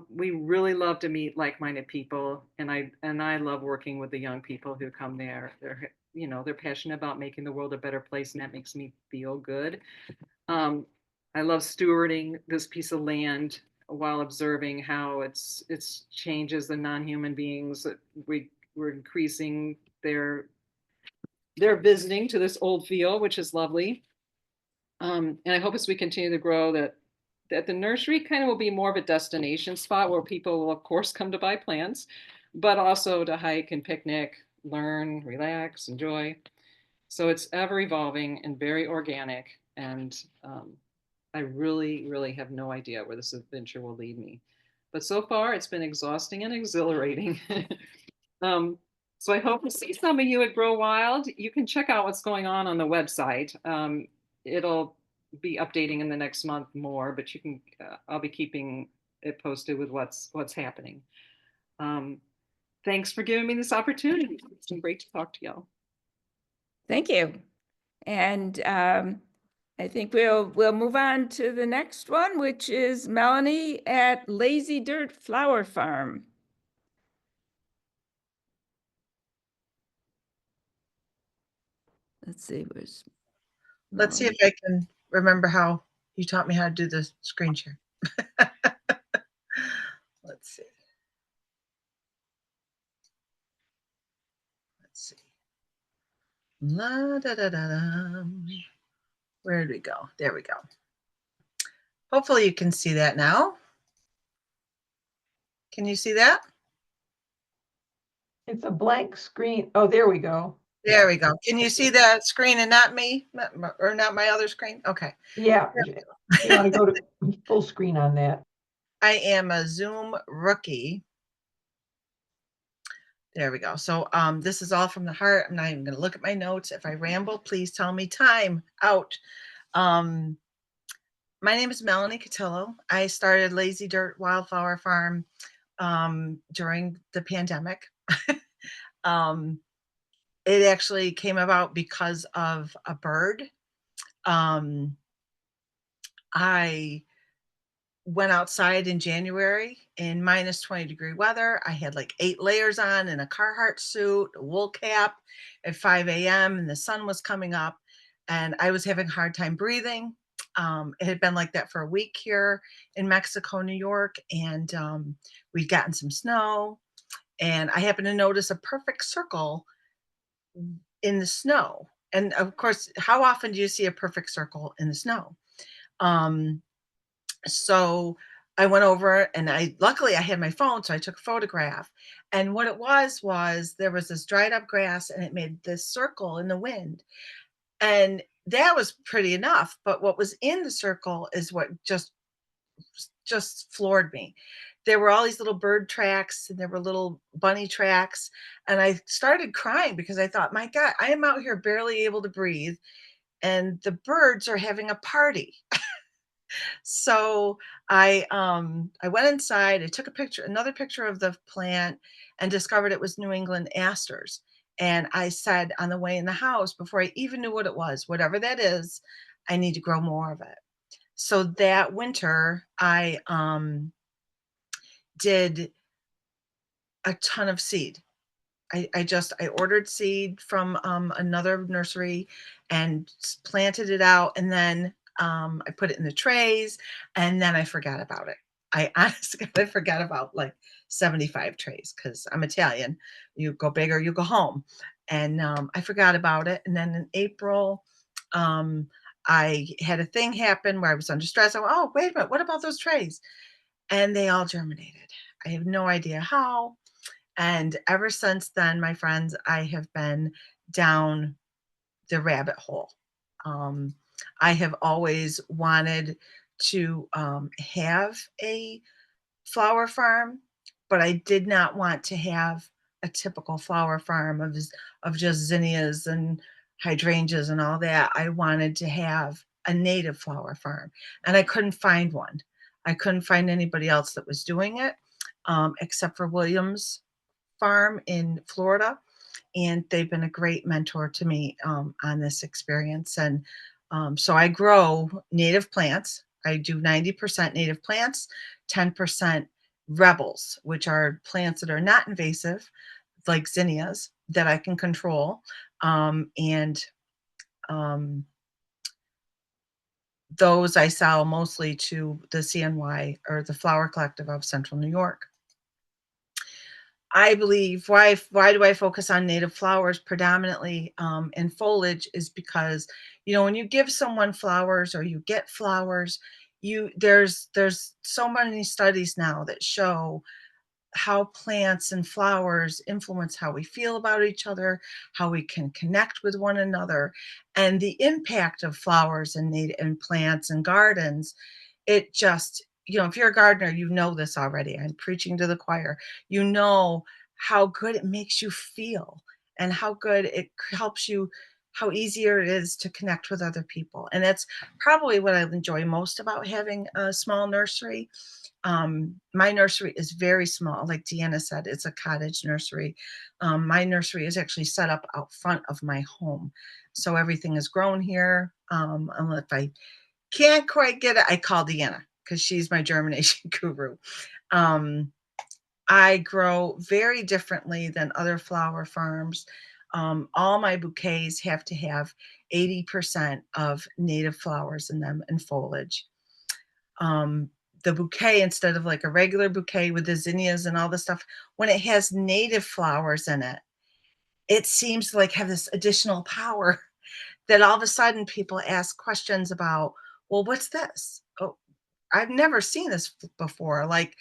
We really love to meet like-minded people, and I love working with the young people who come there. They're passionate about making the world a better place, and that makes me feel good. I love stewarding this piece of land while observing how it's changes the non-human beings. We're increasing their visiting to this old field, which is lovely. And I hope as we continue to grow that the nursery kind of will be more of a destination spot where people will, of course, come to buy plants, but also to hike and picnic, learn, relax, enjoy. So it's ever evolving and very organic. And I really, really have no idea where this adventure will lead me. But so far, it's been exhausting and exhilarating. So I hope to see some of you at Grow Wild. You can check out what's going on the website. It'll be updating in the next month more, but you can. I'll be keeping it posted with what's happening. Thanks for giving me this opportunity. It's been great to talk to y'all. Thank you. And I think we'll move on to the next one, which is Melanie at Lazy Dirt Flower Farm. Let's see, where's Melanie? Let's see if I can remember how you taught me how to do the screen share. Let's see. Let's see. La, da, da, da, da. Where did we go? There we go. Hopefully you can see that now. Can you see that? It's a blank screen. Oh, there we go. There we go. Can you see that screen and not me, or not my other screen? Okay. Yeah. You want to go to full screen on that? I am a Zoom rookie. There we go. So this is all from the heart. I'm not even going to look at my notes. If I ramble, please tell me time out. My name is Melanie Cutillo. I started Lazy Dirt Wildflower Farm during the pandemic. It actually came about because of a bird. I went outside in January in minus 20-degree weather. I had like 8 layers on and a Carhartt suit, a wool cap at 5 a.m. and the sun was coming up and I was having a hard time breathing. It had been like that for a week here in Mexico, New York, and we'd gotten some snow. And I happened to notice a perfect circle in the snow. And of course, how often do you see a perfect circle in the snow? So I went over and luckily I had my phone, so I took a photograph. And what it was there was this dried up grass and it made this circle in the wind. And that was pretty enough. But what was in the circle is what just floored me. There were all these little bird tracks and there were little bunny tracks. And I started crying because I thought, my God, I am out here barely able to breathe and the birds are having a party. So I went inside, I took another picture of the plant and discovered it was New England asters. And I said on the way in the house, before I even knew what it was, whatever that is, I need to grow more of it. So that winter I did a ton of seed. I ordered seed from another nursery and planted it out, and then I put it in the trays, and then I forgot about it. I honestly I forgot about like 75 trays because I'm Italian. You go big or you go home. And I forgot about it. And then in April, um, I had a thing happen where I was under stress. I went, oh, wait a minute, what about those trays? And they all germinated. I have no idea how. And ever since then, my friends, I have been down the rabbit hole. Um, I have always wanted to have a flower farm, but I did not want to have a typical flower farm of just zinnias and hydrangeas and all that. I wanted to have a native flower farm, and I couldn't find one. I couldn't find anybody else that was doing it, except for Williams Farm in Florida, and they've been a great mentor to me on this experience. And so I grow native plants. I do 90% native plants, 10% rebels, which are plants that are not invasive, like zinnias, that I can control. And those I sell mostly to the CNY, or the Flower Collective of Central New York. I believe why do I focus on native flowers predominantly in foliage is because, you know, when you give someone flowers or you get flowers, there's so many studies now that show how plants and flowers influence how we feel about each other, how we can connect with one another, and the impact of flowers and plants and gardens. It just, you know, if you're a gardener, you know this already. I'm preaching to the choir. You know how good it makes you feel and how good it helps you, how easier it is to connect with other people. And that's probably what I enjoy most about having a small nursery. My nursery is very small. Like Deanna said, it's a cottage nursery. My nursery is actually set up out front of my home. So everything is grown here. Unless if I can't quite get it, I call Deanna because she's my germination guru. I grow very differently than other flower farms. All my bouquets have to have 80% of native flowers in them and foliage. The bouquet, instead of like a regular bouquet with the zinnias and all the stuff, when it has native flowers in it, it seems to like have this additional power that all of a sudden people ask questions about, well, what's this? Oh, I've never seen this before. Like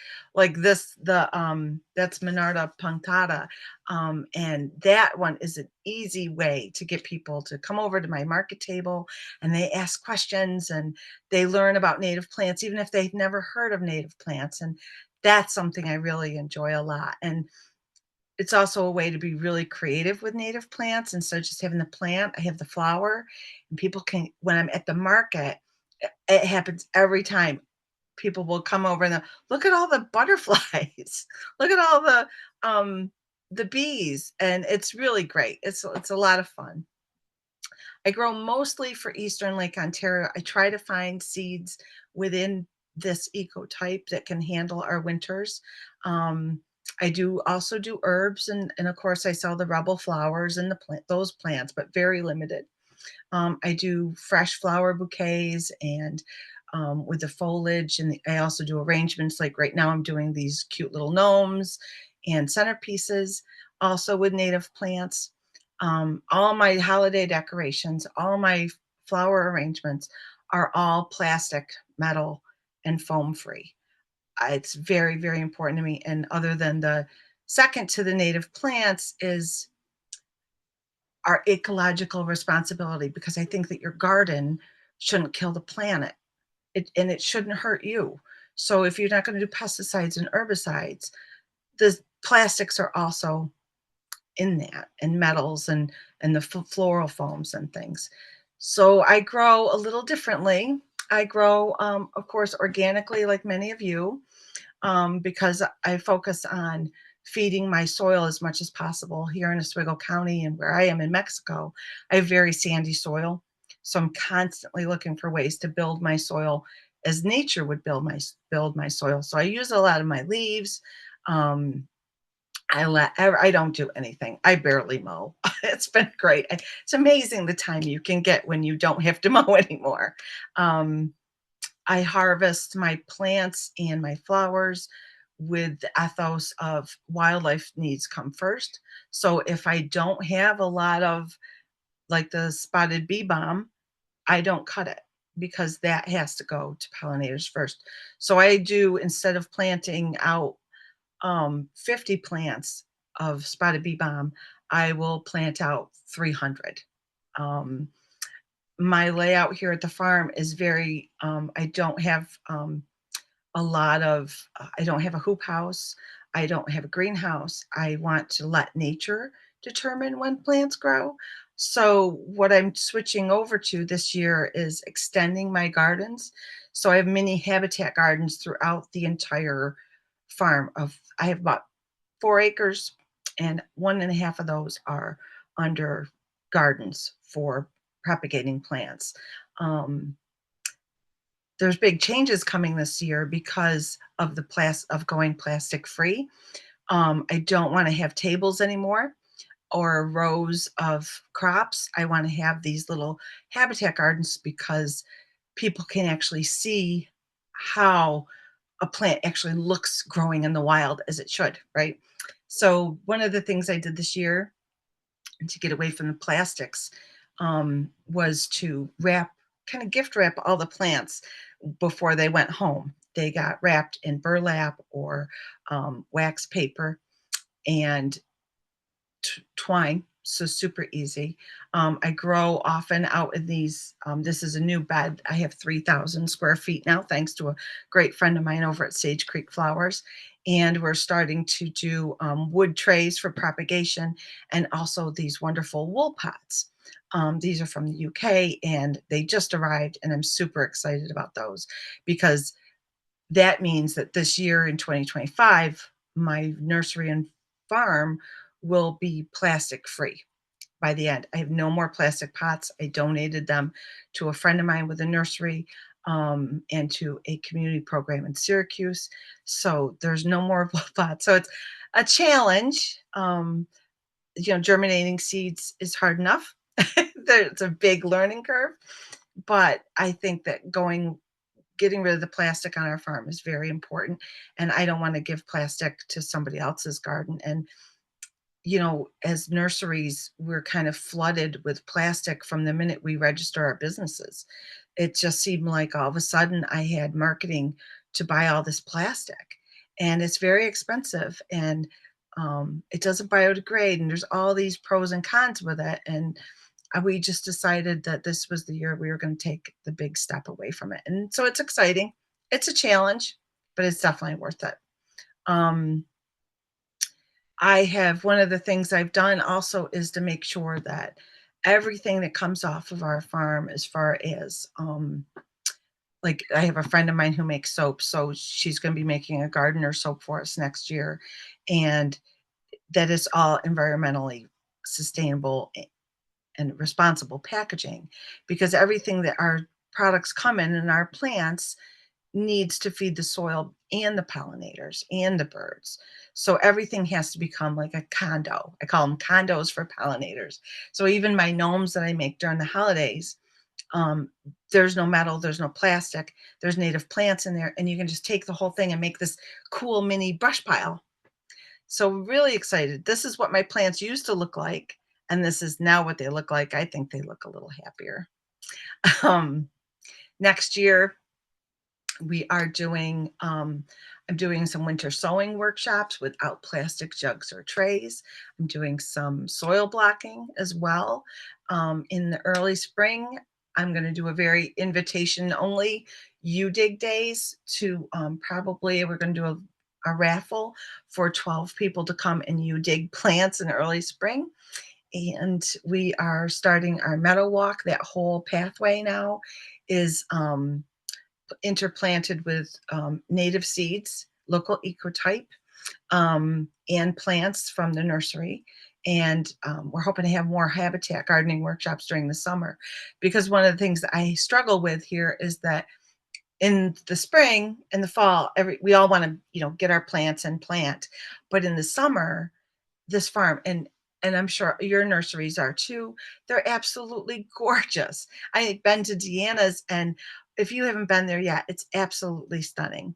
this, that's Monarda punctata. And that one is an easy way to get people to come over to my market table, and they ask questions and they learn about native plants, even if they've never heard of native plants. And that's something I really enjoy a lot. And it's also a way to be really creative with native plants. And so just having the plant, I have the flower, and people can, when I'm at the market, it happens every time. People will come over and look at all the butterflies, look at all the bees, and it's really great. It's a lot of fun. I grow mostly for Eastern Lake Ontario. I try to find seeds within this ecotype that can handle our winters. I do also do herbs, and of course I sell the rebel flowers and those plants, but very limited. I do fresh flower bouquets and with the foliage, and I also do arrangements. Like right now I'm doing these cute little gnomes and centerpieces, also with native plants. All my holiday decorations, all my flower arrangements are all plastic, metal, and foam free. It's very, very important to me. And other than the second to the native plants is our ecological responsibility, because I think that your garden shouldn't kill the planet, and it shouldn't hurt you. So if you're not going to do pesticides and herbicides, the plastics are also in that, and metals and the floral foams and things. So I grow a little differently. I grow, of course, organically, like many of you, because I focus on feeding my soil as much as possible. Here in Oswego County and where I am in Mexico, I have very sandy soil. So I'm constantly looking for ways to build my soil as nature would build my soil. So I use a lot of my leaves, I don't do anything. I barely mow. It's been great. It's amazing the time you can get when you don't have to mow anymore. I harvest my plants and my flowers with the ethos of wildlife needs come first. So if I don't have a lot of like the spotted bee balm, I don't cut it because that has to go to pollinators first. So I do, instead of planting out 50 plants of spotted bee balm, I will plant out 300. My layout here at the farm is very, I don't have a lot of, I don't have a hoop house. I don't have a greenhouse. I want to let nature determine when plants grow. So what I'm switching over to this year is extending my gardens. So I have mini habitat gardens throughout the entire farm. I have about 4 acres, and 1.5 of those are under gardens for propagating plants. Um, there's big changes coming this year because of of going plastic free. I don't want to have tables anymore or rows of crops. I want to have these little habitat gardens because people can actually see how a plant actually looks growing in the wild as it should, right? So one of the things I did this year to get away from the plastics was to kind of gift wrap all the plants before they went home. They got wrapped in burlap or wax paper and twine, so super easy. I grow often out in these, this is a new bed. I have 3,000 square feet now, thanks to a great friend of mine over at Sage Creek Flowers. And we're starting to do wood trays for propagation and also these wonderful wool pots. These are from the UK and they just arrived, and I'm super excited about those because that means that this year in 2025, my nursery and farm will be plastic free by the end. I have no more plastic pots. I donated them to a friend of mine with a nursery and to a community program in Syracuse. So there's no more pots. So it's a challenge. Germinating seeds is hard enough. It's a big learning curve. But I think that getting rid of the plastic on our farm is very important. And I don't want to give plastic to somebody else's garden. And, as nurseries, we're kind of flooded with plastic from the minute we register our businesses. It just seemed like all of a sudden I had marketing to buy all this plastic, and it's very expensive, and it doesn't biodegrade, and there's all these pros and cons with it. And we just decided that this was the year we were going to take the big step away from it. And so it's exciting. It's a challenge, but it's definitely worth it. One of the things I've done also is to make sure that everything that comes off of our farm, as far as like I have a friend of mine who makes soap, so she's going to be making a gardener soap for us next year. And that is all environmentally sustainable and responsible packaging, because everything that our products come in and our plants needs to feed the soil and the pollinators and the birds. So everything has to become like a condo. I call them condos for pollinators. So even my gnomes that I make during the holidays, there's no metal, there's no plastic, there's native plants in there, and you can just take the whole thing and make this cool mini brush pile. So really excited. This is what my plants used to look like, and this is now what they look like. I think they look a little happier. Next year, I'm doing some winter sowing workshops without plastic jugs or trays. I'm doing some soil blocking as well. In the early spring, I'm going to do a very invitation only dig days to we're going to do a raffle for 12 people to come and dig plants in early spring. And we are starting our meadow walk. That whole pathway now is interplanted with native seeds, local ecotype, and plants from the nursery. And we're hoping to have more habitat gardening workshops during the summer, because one of the things that I struggle with here is that in the spring and the fall, we all want to, get our plants and plant. But in the summer, this farm, and I'm sure your nurseries are too. They're absolutely gorgeous. I've been to Deanna's, and if you haven't been there yet, it's absolutely stunning.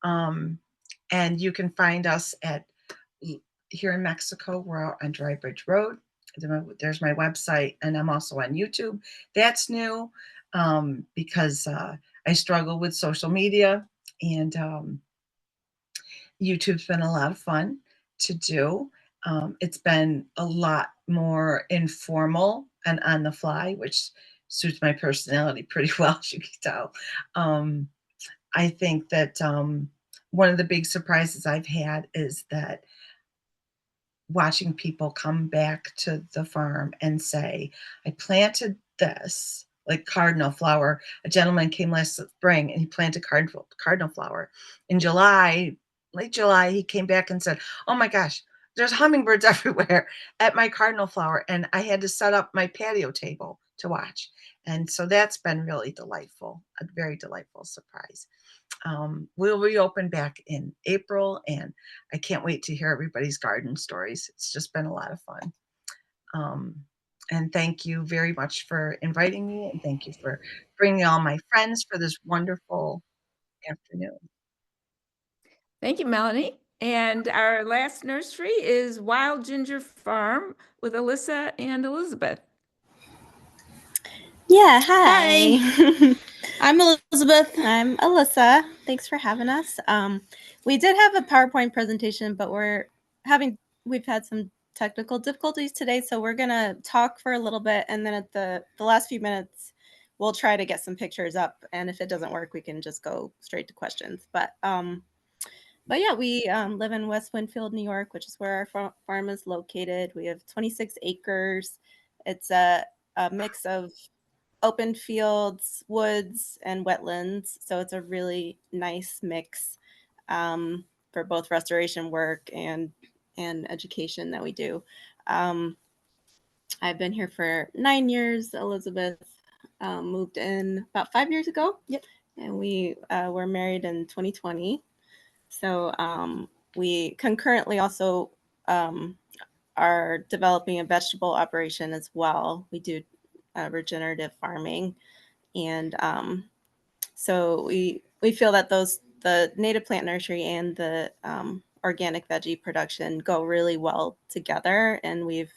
And you can find us at here in Mexico. We're out on Dry Bridge Road. There's my website, and I'm also on YouTube. That's new because I struggle with social media, and YouTube's been a lot of fun to do. It's been a lot more informal and on the fly, which suits my personality pretty well, as you can tell. I think that one of the big surprises I've had is that watching people come back to the farm and say, I planted this, like cardinal flower. A gentleman came last spring and he planted cardinal flower. In July, late July, he came back and said, oh my gosh, there's hummingbirds everywhere at my cardinal flower. And I had to set up my patio table to watch. And so that's been really delightful, a very delightful surprise. We'll reopen back in April, and I can't wait to hear everybody's garden stories. It's just been a lot of fun. And thank you very much for inviting me, and thank you for bringing all my friends for this wonderful afternoon. Thank you, Melanie. And our last nursery is Wild Ginger Farm with Allysa and Elizabeth. Yeah, hi. I'm Elizabeth. I'm Allysa. Thanks for having us. We did have a PowerPoint presentation, but we've had some technical difficulties today, so we're gonna talk for a little bit, and then at the last few minutes, we'll try to get some pictures up, and if it doesn't work, we can just go straight to questions. But yeah, we live in West Winfield, New York, which is where our farm is located. We have 26 acres. It's a mix of open fields, woods, and wetlands. So it's a really nice mix for both restoration work and education that we do. I've been here for 9 years. Elizabeth moved in about 5 years ago. Yep. And we were married in 2020. So we concurrently also are developing a vegetable operation as well. We do regenerative farming. And so we feel that the native plant nursery and the organic veggie production go really well together. And we've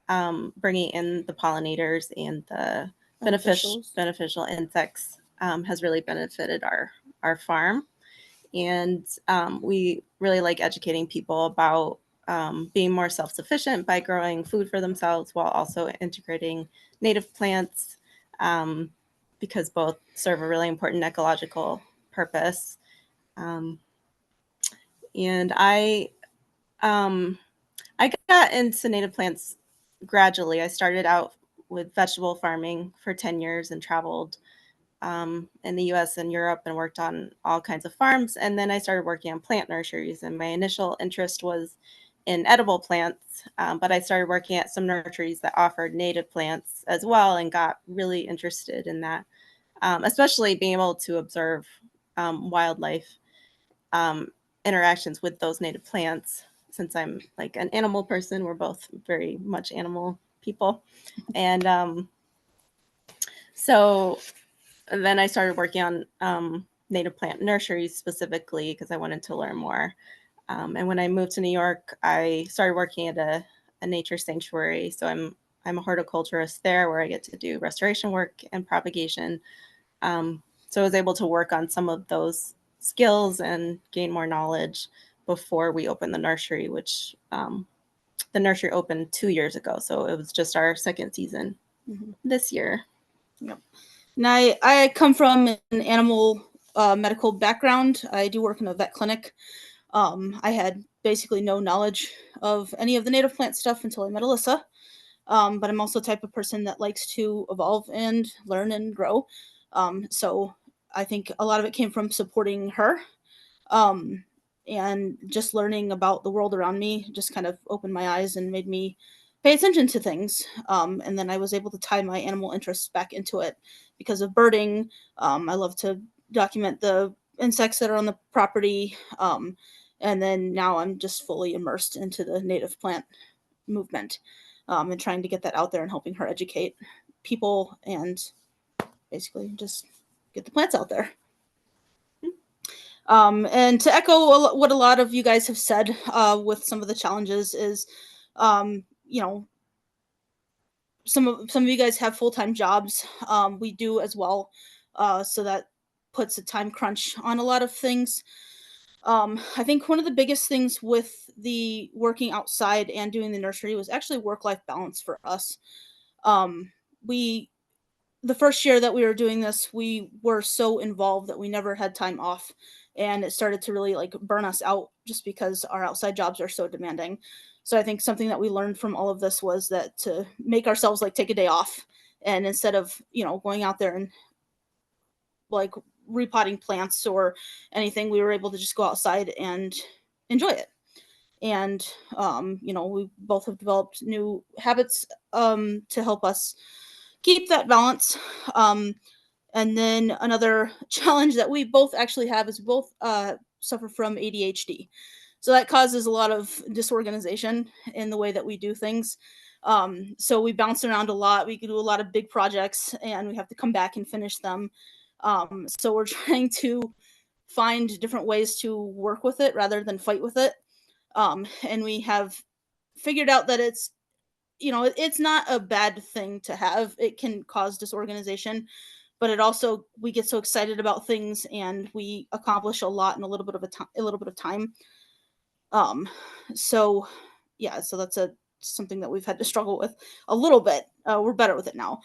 bringing in the pollinators and the beneficial insects has really benefited our farm. And we really like educating people about being more self-sufficient by growing food for themselves while also integrating native plants because both serve a really important ecological purpose. And I got into native plants gradually. I started out with vegetable farming for 10 years and traveled in the US and Europe and worked on all kinds of farms. And then I started working on plant nurseries. And my initial interest was in edible plants, but I started working at some nurseries that offered native plants as well and got really interested in that, especially being able to observe wildlife interactions with those native plants. Since I'm like an animal person, we're both very much animal people. And so then I started working on native plant nurseries specifically because I wanted to learn more. And when I moved to New York, I started working at a nature sanctuary. So I'm a horticulturist there where I get to do restoration work and propagation. So I was able to work on some of those skills and gain more knowledge before we opened the nursery, which the nursery opened 2 years ago. So it was just our second season this year. Yep. And I come from an animal medical background. I do work in a vet clinic. I had basically no knowledge of any of the native plant stuff until I met Allysa. But I'm also the type of person that likes to evolve and learn and grow. So I think a lot of it came from supporting her. And just learning about the world around me just kind of opened my eyes and made me pay attention to things. And then I was able to tie my animal interests back into it because of birding. I love to document the insects that are on the property. And then now I'm just fully immersed into the native plant movement, and trying to get that out there and helping her educate people and basically just get the plants out there. And to echo what a lot of you guys have said, with some of the challenges is, you know, some of you guys have full-time jobs. We do as well. So that puts a time crunch on a lot of things. I think one of the biggest things with the working outside and doing the nursery was actually work-life balance for us. The first year that we were doing this, we were so involved that we never had time off, and it started to really like burn us out just because our outside jobs are so demanding. So I think something that we learned from all of this was that to make ourselves like take a day off, and instead of, you know, going out there and like repotting plants or anything, we were able to just go outside and enjoy it. And you know, we both have developed new habits to help us keep that balance. And then another challenge that we both actually have is we both suffer from ADHD. So that causes a lot of disorganization in the way that we do things. So we bounce around a lot. We can do a lot of big projects and we have to come back and finish them. So we're trying to find different ways to work with it rather than fight with it. And we have figured out that it's, you know, it's not a bad thing to have. It can cause disorganization, but it also, we get so excited about things and we accomplish a lot in a little bit of time. So yeah, so that's something that we've had to struggle with a little bit. We're better with it now.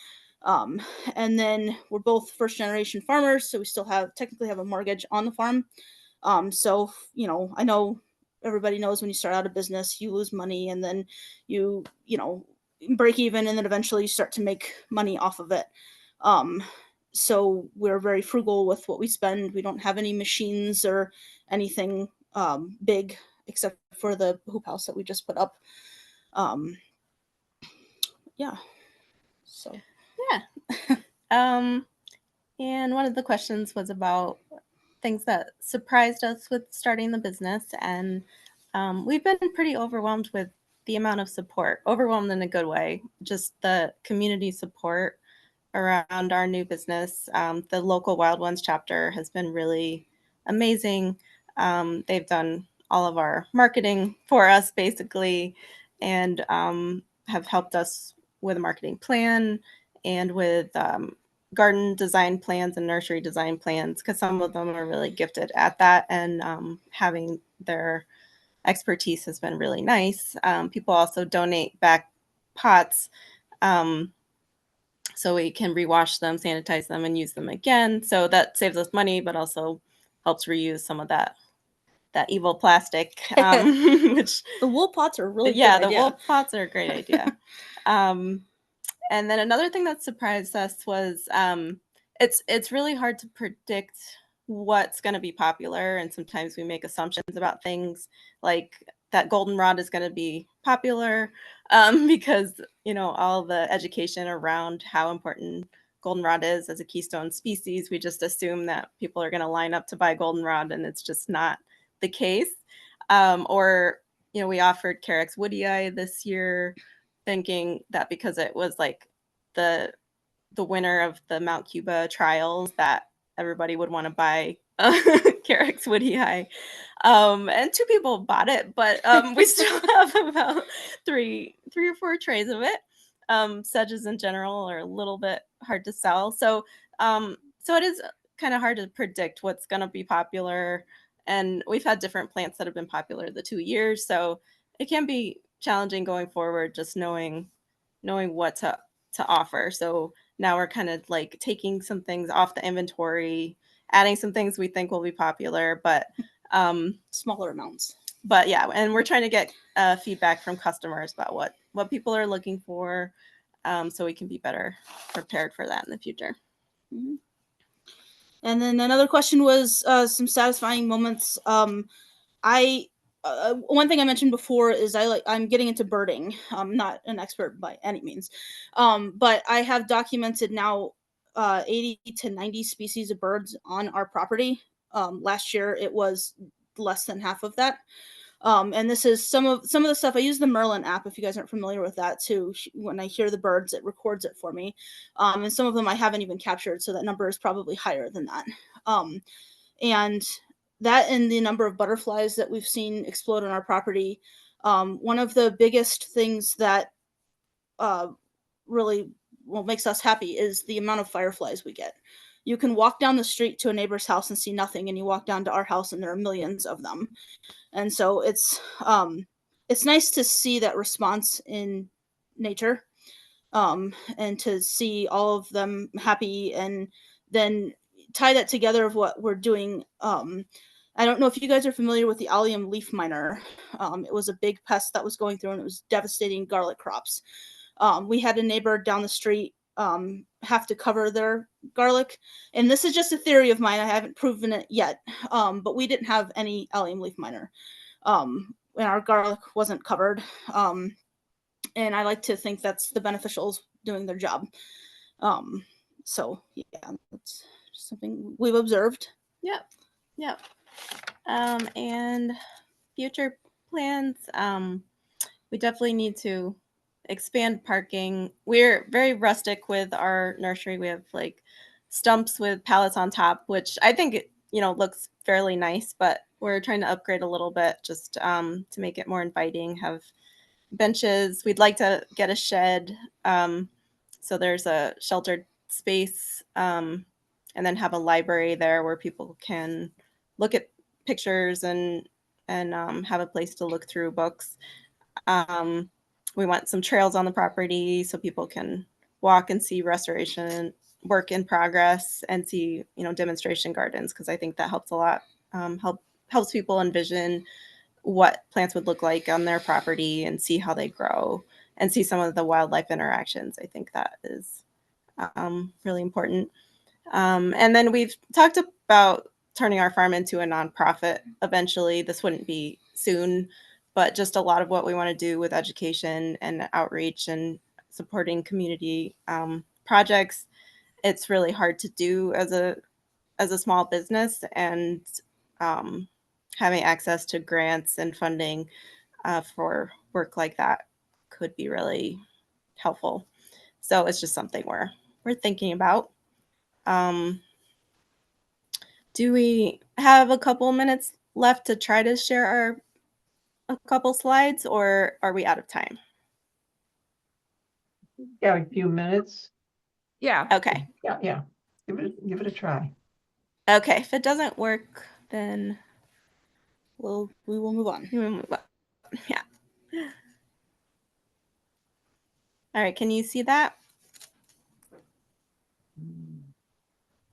And then we're both first generation farmers, so we still technically have a mortgage on the farm. So, you know, I know everybody knows when you start out a business, you lose money and then you know, break even, and then eventually you start to make money off of it. So we're very frugal with what we spend. We don't have any machines or anything big except for the hoop house that we just put up. Yeah. So Yeah. And one of the questions was about things that surprised us with starting the business. And we've been pretty overwhelmed with the amount of support, overwhelmed in a good way, just the community support around our new business. The local Wild Ones chapter has been really amazing. They've done all of our marketing for us, basically, and have helped us with a marketing plan and with garden design plans and nursery design plans, because some of them are really gifted at that, and having their expertise has been really nice. People also donate back pots, so we can rewash them, sanitize them, and use them again. So that saves us money, but also helps reuse some of that evil plastic, which the wool pots are really yeah, good the idea. wool pots are a great idea. And then another thing that surprised us was it's really hard to predict what's going to be popular, and sometimes we make assumptions about things like that goldenrod is going to be popular because, you know, all the education around how important goldenrod is as a keystone species. We just assume that people are going to line up to buy goldenrod, and it's just not the case. Or, you know, we offered Carex woodii this year, thinking that because it was like the winner of the Mount Cuba trials, that everybody would want to buy Carex woodii. And 2 people bought it, but we still have about three or 4 trays of it. Sedges in general are a little bit hard to sell. So it is kind of hard to predict what's going to be popular. And we've had different plants that have been popular the 2 years. So it can be challenging going forward, just knowing what to offer. So now we're kind of like taking some things off the inventory, adding some things we think will be popular, but smaller amounts. But yeah, and we're trying to get feedback from customers about what people are looking for, so we can be better prepared for that in the future. Mm-hmm. And then another question was some satisfying moments. One thing I mentioned before is I'm getting into birding. I'm not an expert by any means, but I have documented now 80 to 90 species of birds on our property. Last year it was less than half of that. And this is some of the stuff. I use the Merlin app, if you guys aren't familiar with that too. When I hear the birds, it records it for me. And some of them I haven't even captured, so that number is probably higher than that. And that and the number of butterflies that we've seen explode on our property. One of the biggest things that really makes us happy is the amount of fireflies we get. You can walk down the street to a neighbor's house and see nothing, and you walk down to our house and there are millions of them. And so it's nice to see that response in nature, and to see all of them happy, and then tie that together of what we're doing. I don't know if you guys are familiar with the allium leaf miner. It was a big pest that was going through, and it was devastating garlic crops. We had a neighbor down the street have to cover their garlic, and this is just a theory of mine. I haven't proven it yet, but we didn't have any allium leaf miner, and our garlic wasn't covered. And I like to think that's the beneficials doing their job. So yeah, that's something we've observed. Yep. And future plans, we definitely need to expand parking. We're very rustic with our nursery. We have like stumps with pallets on top, which I think looks fairly nice, but we're trying to upgrade a little bit just to make it more inviting. Have benches. We'd like to get a shed, so there's a sheltered space, and then have a library there where people can look at pictures and have a place to look through books. We want some trails on the property so people can walk and see restoration work in progress, and see demonstration gardens, because I think that helps a lot. Helps people envision what plants would look like on their property and see how they grow and see some of the wildlife interactions. I think that is really important. And then we've talked about turning our farm into a nonprofit eventually. This wouldn't be soon, but just a lot of what we want to do with education and outreach and supporting community projects. It's really hard to do as a small business, and having access to grants and funding for work like that could be really helpful. So it's just something we're thinking about. Do we have a couple minutes left to try to share a couple slides, or are we out of time? Yeah, a few minutes. Yeah. Okay. Yeah. Give it a try. Okay. If it doesn't work, then We will move on. Yeah. All right. Can you see that?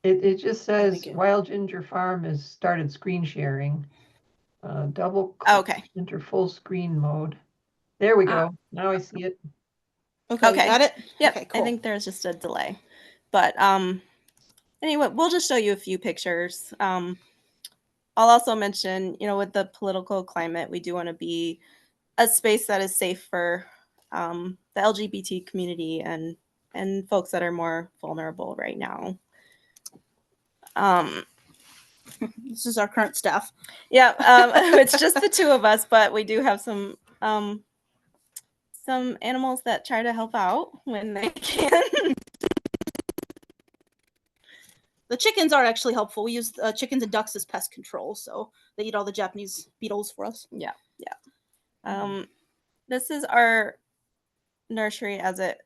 It just says it- Wild Ginger Farm has started screen sharing. Double click Okay. enter full screen mode. There we go. Now I see it. Okay. Okay. Got it? Yep. Okay, cool. I think there's just a delay, but anyway, we'll just show you a few pictures. I'll also mention, with the political climate, we do want to be a space that is safe for the LGBT community and folks that are more vulnerable right now. This is our current staff. Yeah, it's just the two of us, but we do have some animals that try to help out when they can. The chickens are actually helpful. We use chickens and ducks as pest control, so they eat all the Japanese beetles for us. Yeah. This is our nursery as it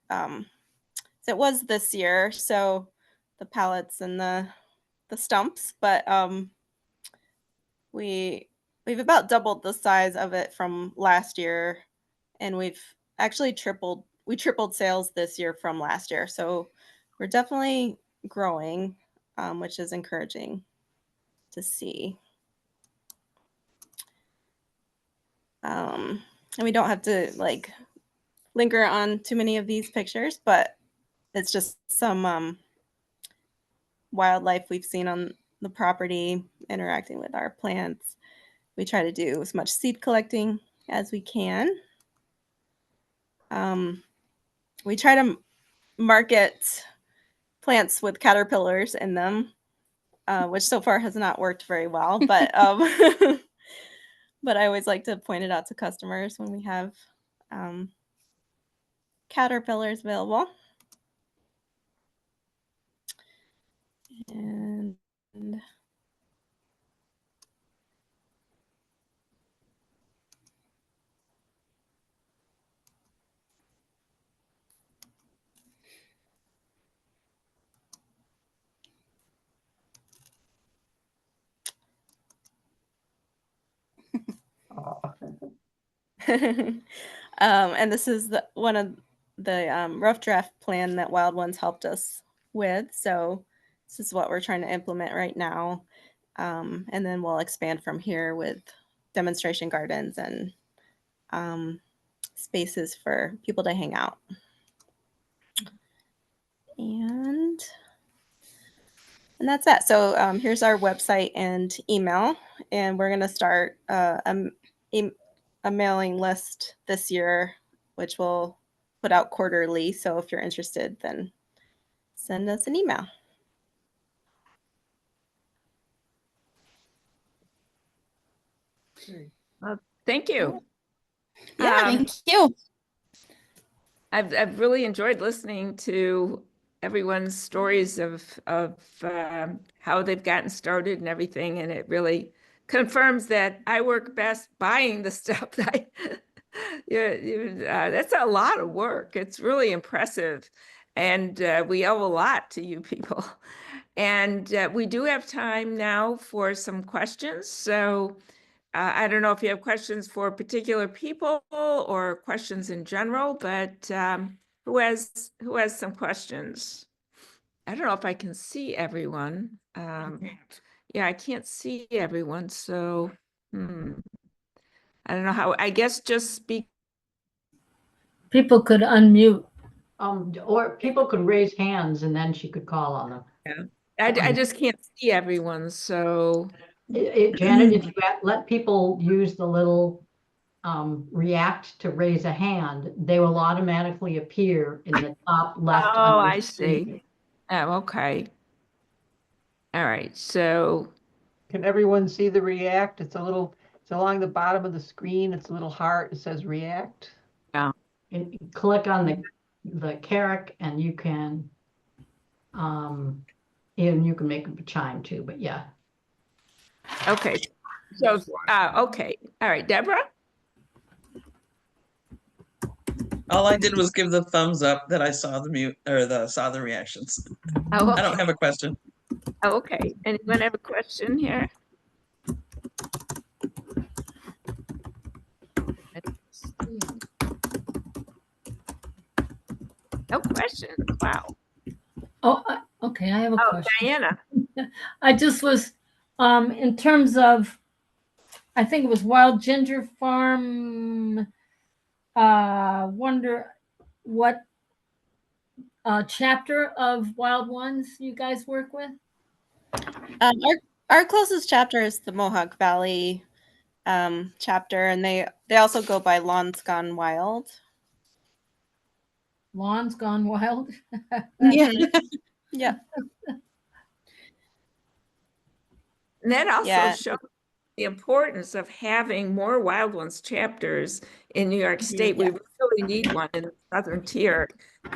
was this year. So the pallets and the stumps, but we've about doubled the size of it from last year, and we've actually tripled sales this year from last year. So we're definitely growing, which is encouraging to see. And we don't have to linger on too many of these pictures, but it's just some wildlife we've seen on the property interacting with our plants. We try to do as much seed collecting as we can. We try to market plants with caterpillars in them, which so far has not worked very well, but but I always like to point it out to customers when we have caterpillars available. And and this is one of the rough draft plan that Wild Ones helped us with. So this is what we're trying to implement right now. And then we'll expand from here with demonstration gardens and spaces for people to hang out. And that's that. So here's our website and email, and we're going to start a mailing list this year, which we'll put out quarterly. So if you're interested, then send us an email. Thank you. Yeah, thank you. I've really enjoyed listening to everyone's stories of how they've gotten started and everything, and it really confirms that I work best buying the stuff. That's a lot of work. It's really impressive, and we owe a lot to you people. And we do have time now for some questions. So I don't know if you have questions for particular people or questions in general, but who has some questions? I don't know if I can see everyone. Yeah, I can't see everyone, so I don't know how. I guess just speak. People could unmute. Or people could raise hands and then she could call on them. Yeah. I just can't see everyone, so. Janet, if you let people use the little react to raise a hand, they will automatically appear in the top left. Oh, I see. Oh, okay. All right, so. Can everyone see the react? It's along the bottom of the screen. It's a little heart. It says react. Yeah. And you click on the carrot and you can make a chime too, but yeah. Okay. So, okay. All right, Deborah? All I did was give the thumbs up that I saw the mute or saw the reactions. Oh, okay. I don't have a question. Oh, okay. Anyone have a question here? No questions. Wow. Oh, okay. I have a question. Diana. I just was, in terms of, I think it was Wild Ginger Farm. Wonder what chapter of Wild Ones you guys work with? Our closest chapter is the Mohawk Valley chapter, and they also go by Lawns Gone Wild. Lawns Gone Wild? Yeah. Yeah. And that also shows the importance of having more Wild Ones chapters in New York State. We really need one in the southern tier.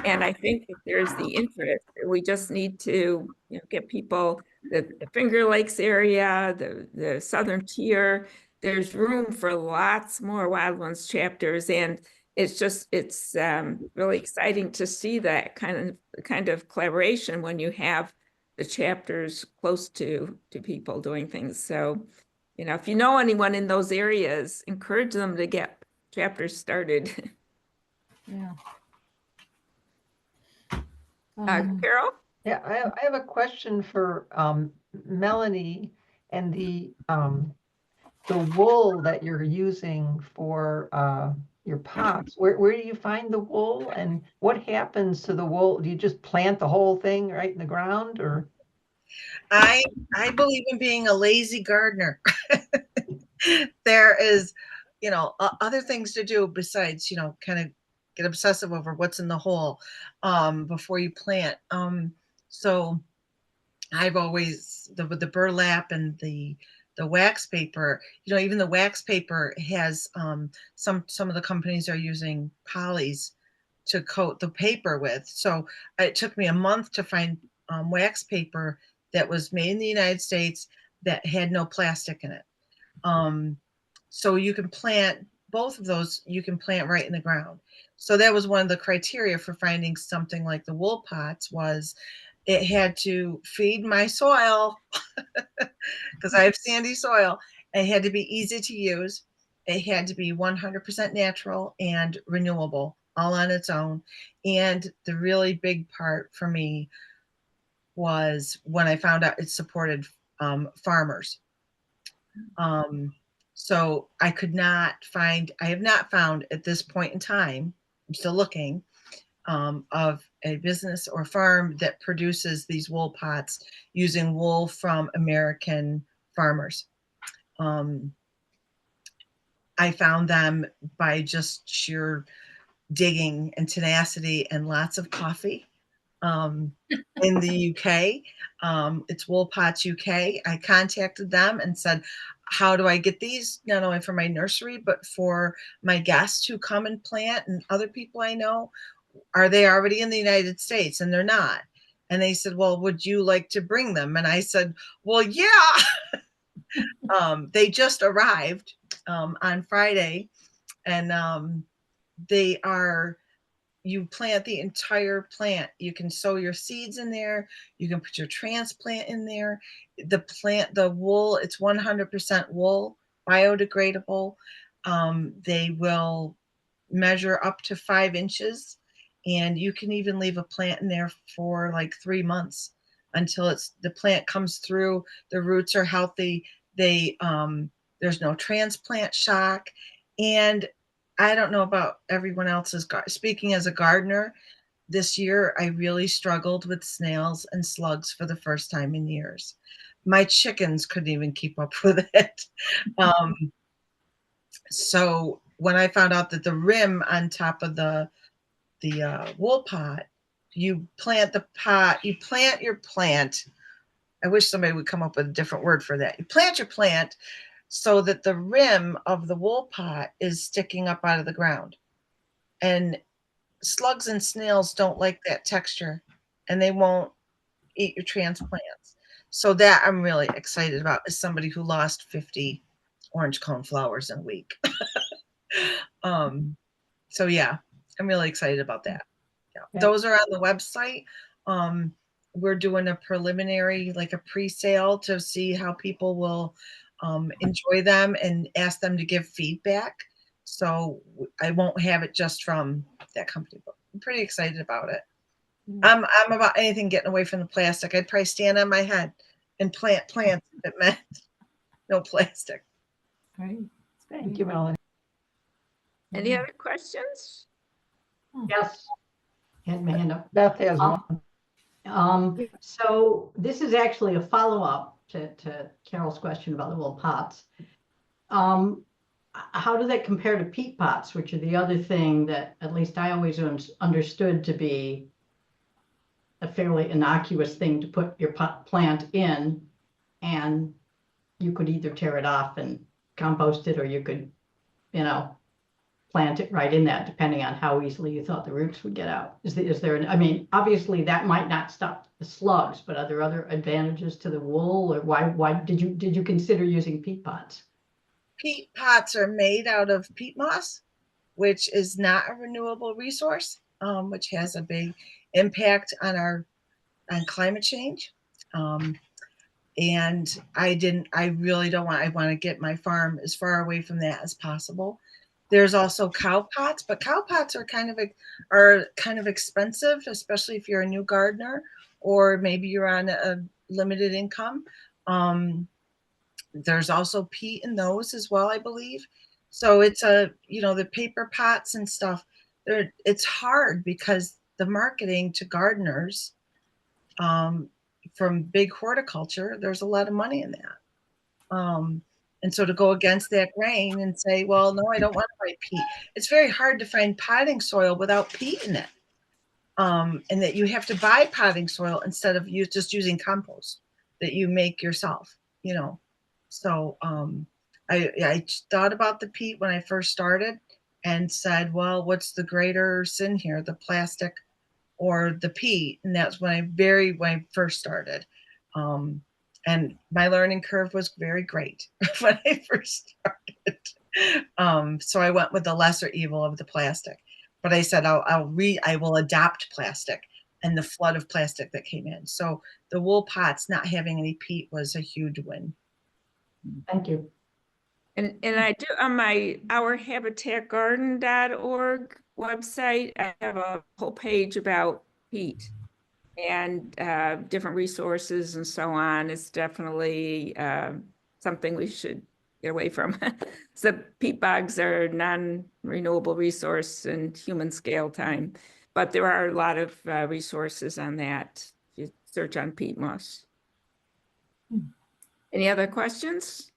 And I think that there's the interest. We just need to get people, the Finger Lakes area, the southern tier. There's room for lots more Wild Ones chapters. And it's really exciting to see that kind of collaboration when you have the chapters close to people doing things. So, if you know anyone in those areas, encourage them to get chapters started. Yeah. Carol? Yeah, I have a question for Melanie and the wool that you're using for your pots. Where do you find the wool and what happens to the wool? Do you just plant the whole thing right in the ground, or? I believe in being a lazy gardener. There is, other things to do besides, kind of get obsessive over what's in the hole before you plant. So I've always, with the burlap and the the wax paper, even the wax paper has some of the companies are using polys to coat the paper with. So it took me a month to find wax paper that was made in the United States that had no plastic in it. So you can plant both of those, you can plant right in the ground. So that was one of the criteria for finding something like the wool pots, was it had to feed my soil because I have sandy soil. It had to be easy to use. It had to be 100% natural and renewable, all on its own. And the really big part for me was when I found out it supported farmers. So I have not found at this point in time, I'm still looking, of a business or farm that produces these wool pots using wool from American farmers. I found them by just sheer digging and tenacity and lots of coffee. In the UK, it's Wool Pots UK. I contacted them and said, how do I get these, not only for my nursery, but for my guests who come and plant and other people I know? Are they already in the United States? And they're not. And they said, well, would you like to bring them? And I said, well, yeah. They just arrived on Friday, and you plant the entire plant. You can sow your seeds in there. You can put your transplant in there. The wool, it's 100% wool, biodegradable. They will measure up to 5 inches, and you can even leave a plant in there for like 3 months until the plant comes through. The roots are healthy. There's no transplant shock. And I don't know about everyone else's. Speaking as a gardener, this year I really struggled with snails and slugs for the first time in years. My chickens couldn't even keep up with it. So when I found out that the rim on top of the wool pot, you plant the pot, you plant your plant. I wish somebody would come up with a different word for that. You plant your plant so that the rim of the wool pot is sticking up out of the ground. And slugs and snails don't like that texture, and they won't eat your transplants. So that I'm really excited about, as somebody who lost 50 orange cone flowers in a week. So yeah, I'm really excited about that. Yeah. Those are on the website. We're doing a preliminary, like a pre-sale, to see how people will enjoy them and ask them to give feedback. So I won't have it just from that company, but I'm pretty excited about it. I'm about anything getting away from the plastic. I'd probably stand on my head and plant plants if it meant no plastic. Great. Thank you, Melanie. Any other questions? Yes. And my hand up. Beth has one. So this is actually a follow-up to Carol's question about the wool pots. How does that compare to peat pots, which are the other thing that at least I always understood to be a fairly innocuous thing to put your plant in, and you could either tear it off and compost it, or you could, plant it right in that, depending on how easily you thought the roots would get out. Is there, I mean, obviously that might not stop the slugs, but are there other advantages to the wool, or why did you consider using peat pots? Peat pots are made out of peat moss, which is not a renewable resource, which has a big impact on climate change. And I really don't want, I want to get my farm as far away from that as possible. There's also cow pots, but cow pots are kind of expensive, especially if you're a new gardener, or maybe you're on a limited income. There's also peat in those as well, I believe. So it's the paper pots and stuff, it's hard because the marketing to gardeners, from big horticulture, there's a lot of money in that. And so to go against that grain and say, well, no, I don't want to buy peat. It's very hard to find potting soil without peat in it. And that you have to buy potting soil instead of just using compost that you make yourself, So I thought about the peat when I first started and said, well, what's the greater sin here, the plastic or the peat? And that's when I first started. And my learning curve was very great when I first started. So I went with the lesser evil of the plastic. But I said I will adopt plastic and the flood of plastic that came in. So the wool pots not having any peat was a huge win. Thank you. And I do on my ourhabitatgarden.org website, I have a whole page about peat and different resources and so on. It's definitely something we should get away from. So peat bogs are non-renewable resource and human scale time, but there are a lot of resources on that if you search on peat moss. Any other questions?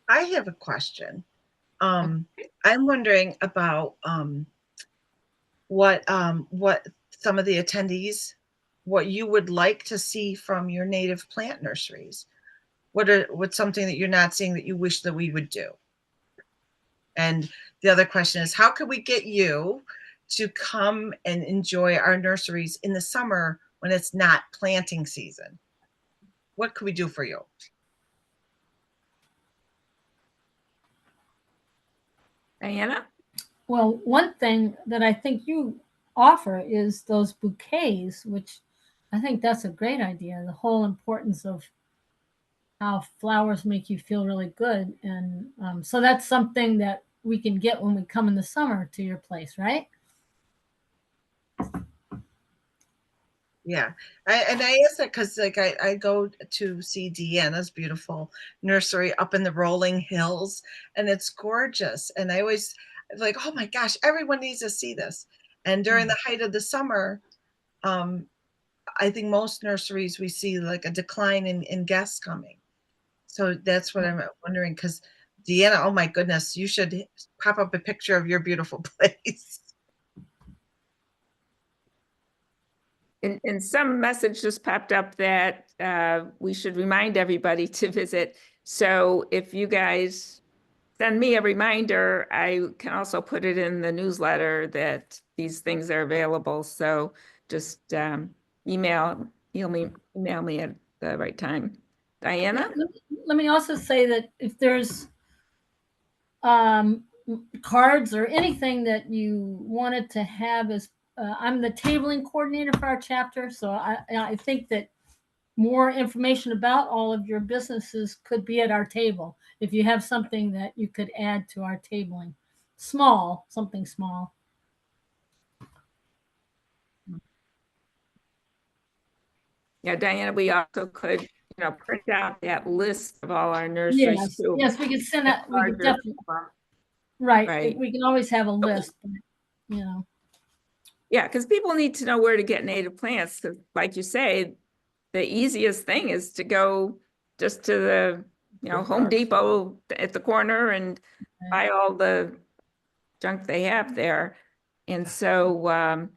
I have a question. I'm wondering about what some of the attendees, what you would like to see from your native plant nurseries. What's something that you're not seeing that you wish that we would do? And the other question is, how can we get you to come and enjoy our nurseries in the summer when it's not planting season? What could we do for you? Deanna? Well, one thing that I think you offer is those bouquets, which I think that's a great idea. The whole importance of how flowers make you feel really good. And so that's something that we can get when we come in the summer to your place, right? Yeah. I asked that because like I go to see Deanna's beautiful nursery up in the rolling hills, and it's gorgeous. And I always like, oh my gosh, everyone needs to see this. And during the height of the summer, I think most nurseries we see like a decline in guests coming. So that's what I'm wondering, because Deanna, oh my goodness, you should pop up a picture of your beautiful place. And some message just popped up that we should remind everybody to visit. So if you guys send me a reminder, I can also put it in the newsletter that these things are available. So just email me at the right time. Diana? Let me also say that if there's cards or anything that you wanted to have as I'm the tabling coordinator for our chapter, so I think that more information about all of your businesses could be at our table. If you have something that you could add to our tabling, something small. Yeah, Diana, we also could, print out that list of all our nurseries too. Yes, we could send that. We could definitely. Right. We can always have a list, but, Yeah, because people need to know where to get native plants. Because, like you say, the easiest thing is to go just to the, Home Depot at the corner and buy all the junk they have there. And so,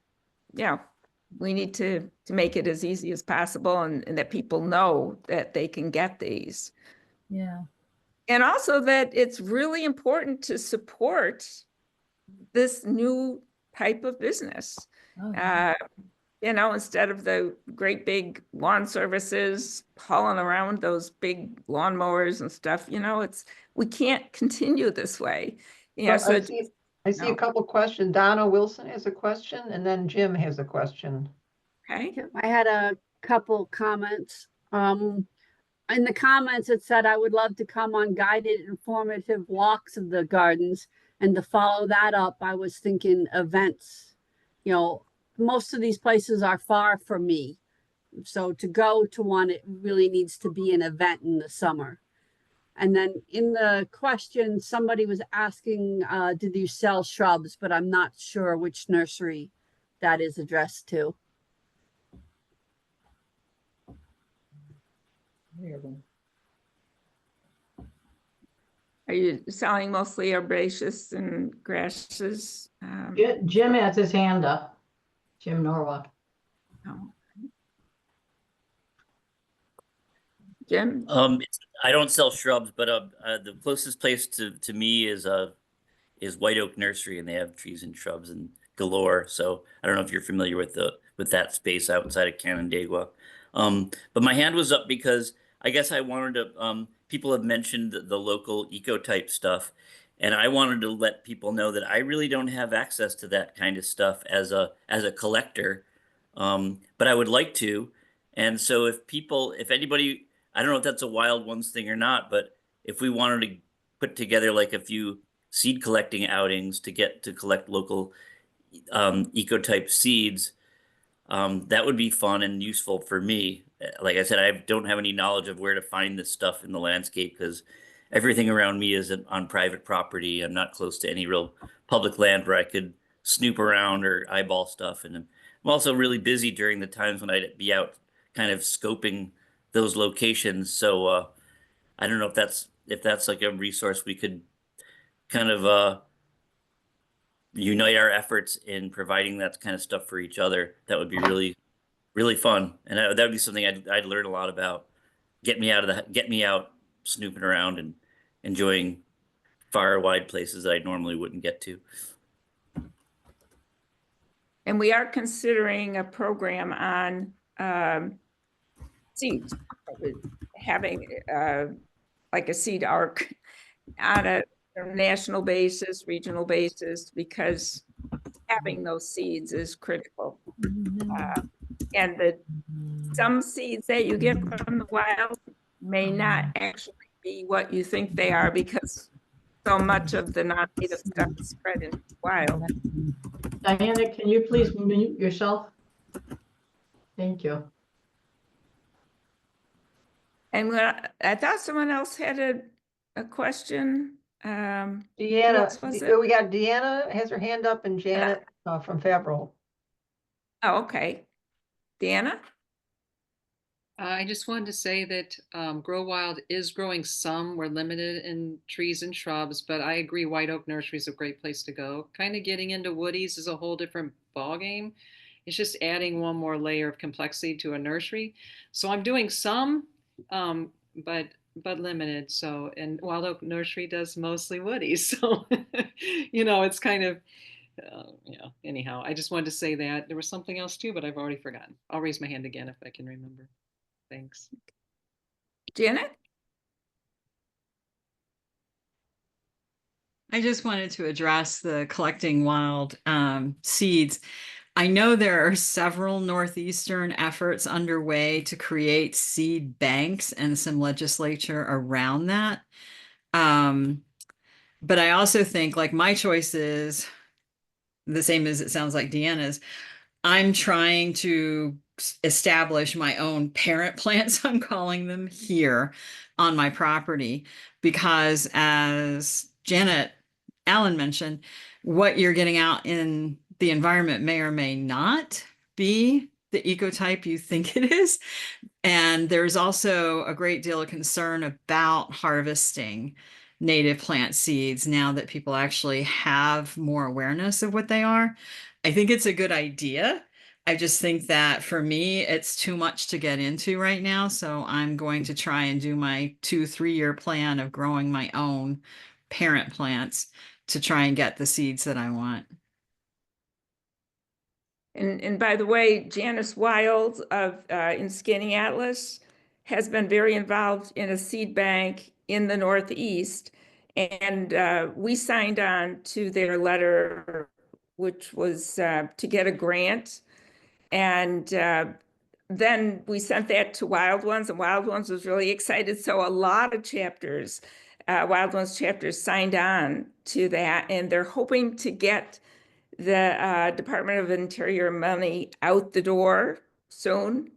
we need to make it as easy as possible and that people know that they can get these. Yeah. And also that it's really important to support this new type of business. Oh, yeah. Instead of the great big lawn services hauling around those big lawnmowers and stuff, we can't continue this way. Well, so I see a couple questions. Donna Wilson has a question, and then Jim has a question. Okay. I had a couple comments. In the comments, it said I would love to come on guided, informative walks of the gardens. And to follow that up, I was thinking events. Most of these places are far from me. So to go to one, it really needs to be an event in the summer. And then in the question, somebody was asking, did you sell shrubs? But I'm not sure which nursery that is addressed to. Are you selling mostly herbaceous and grasses? Jim has his hand up. Jim Norwalk. Oh. Jim? I don't sell shrubs, but the closest place to me is White Oak Nursery, and they have trees and shrubs and galore. So I don't know if you're familiar with that space outside of Canandaigua. But my hand was up because I guess I wanted to. People have mentioned the local ecotype stuff, and I wanted to let people know that I really don't have access to that kind of stuff as a collector, but I would like to. And so if anybody, I don't know if that's a Wild Ones thing or not, but if we wanted to put together like a few seed collecting outings to get to collect local ecotype seeds, that would be fun and useful for me. Like I said, I don't have any knowledge of where to find this stuff in the landscape because everything around me is on private property. I'm not close to any real public land where I could snoop around or eyeball stuff. And I'm also really busy during the times when I'd be out kind of scoping those locations. So I don't know if that's like a resource we could kind of unite our efforts in providing that kind of stuff for each other. That would be really, really fun, and that would be something I'd learn a lot about. Get me out snooping around and enjoying far wide places that I normally wouldn't get to. And we are considering a program on seeds, having like a seed arc on a national basis, regional basis, because having those seeds is critical. And some seeds that you get from the wild may not actually be what you think they are because so much of the non-native stuff is spread in the wild. Diana, can you please mute yourself? Thank you. And I thought someone else had a question. Deanna, was it? we got Deanna has her hand up, and Janet from Faverolles. Oh, okay. Deanna? I just wanted to say that Grow Wild is growing some. We're limited in trees and shrubs, but I agree White Oak Nursery is a great place to go. Kind of getting into woodies is a whole different ballgame. It's just adding one more layer of complexity to a nursery. So I'm doing some, but limited. So, and Wild Oak Nursery does mostly woodies. So, it's kind of, anyhow, I just wanted to say that. There was something else too, but I've already forgotten. I'll raise my hand again if I can remember. Thanks. Janet? I just wanted to address the collecting wild seeds. I know there are several Northeastern efforts underway to create seed banks and some legislature around that. But I also think like my choice is the same as it sounds like Deanna's. I'm trying to establish my own parent plants, I'm calling them, here on my property, because as Janet Allen mentioned, what you're getting out in the environment may or may not be the ecotype you think it is. And there's also a great deal of concern about harvesting native plant seeds now that people actually have more awareness of what they are. I think it's a good idea. I just think that for me, it's too much to get into right now. So I'm going to try and do my 2-3 year plan of growing my own parent plants to try and get the seeds that I want. And by the way, Janice Wild of in Skaneateles has been very involved in a seed bank in the Northeast. And we signed on to their letter, which was to get a grant. And then we sent that to Wild Ones, and Wild Ones was really excited. So a lot of chapters, Wild Ones chapters signed on to that, and they're hoping to get the Department of Interior money out the door soon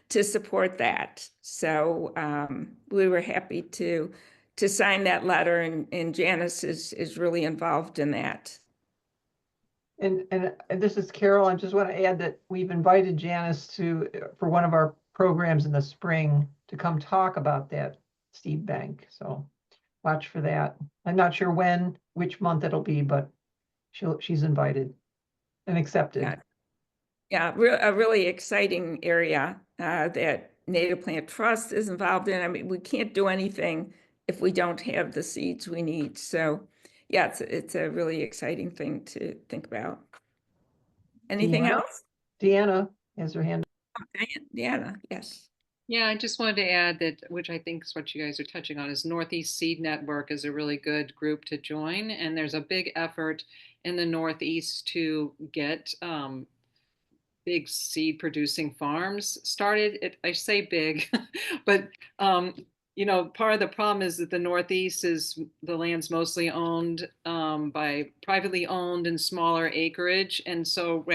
to support that. So we were happy to sign that letter, and Janice is really involved in that. And this is Carol. I just want to add that we've invited Janice for one of our programs in the spring to come talk about that seed bank. So watch for that. I'm not sure which month it'll be, but she's invited and accepted. Yeah, a really exciting area that Native Plant Trust is involved in. I mean, we can't do anything if we don't have the seeds we need. So yeah, it's a really exciting thing to think about. Anything Deanna? else? Deanna has her hand. Deanna, yes. Yeah, I just wanted to add that, which I think is what you guys are touching on, is Northeast Seed Network is a really good group to join. And there's a big effort in the Northeast to get big seed producing farms started. I say big, but you know, part of the problem is that the Northeast is the land's mostly owned by privately owned and smaller acreage. And so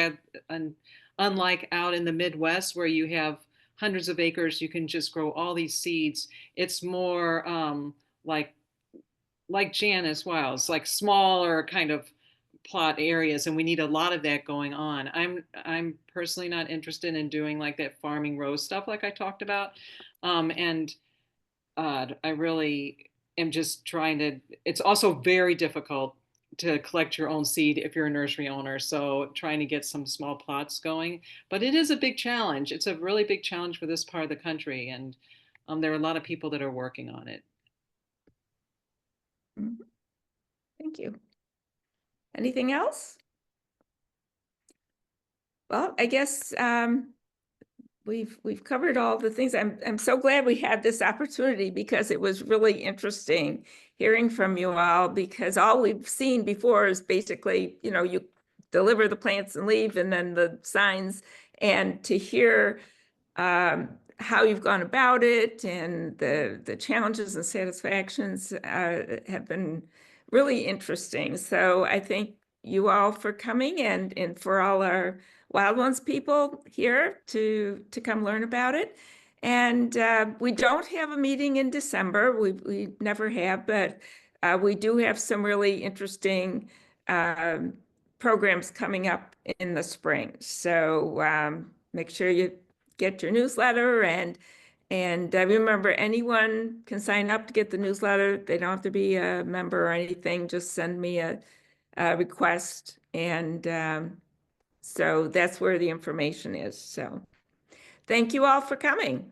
unlike out in the Midwest where you have hundreds of acres, you can just grow all these seeds. It's more like Janice Wiles, like smaller kind of plot areas, and we need a lot of that going on. I'm personally not interested in doing like that farming row stuff like I talked about. I really am just trying to, it's also very difficult to collect your own seed if you're a nursery owner. So trying to get some small plots going, but it is a big challenge. It's a really big challenge for this part of the country. And there are a lot of people that are working on it. Thank you. Anything else? Well, I guess we've covered all the things. I'm so glad we had this opportunity because it was really interesting hearing from you all, because all we've seen before is basically, you know, you deliver the plants and leave, and then the signs, and to hear how you've gone about it and the challenges and satisfactions have been really interesting. So I thank you all for coming, and for all our Wild Ones people here to come learn about it. And we don't have a meeting in December. We never have, but we do have some really interesting programs coming up in the spring. So make sure you get your newsletter, and remember, anyone can sign up to get the newsletter. They don't have to be a member or anything. Just send me a request, and so that's where the information is. So thank you all for coming.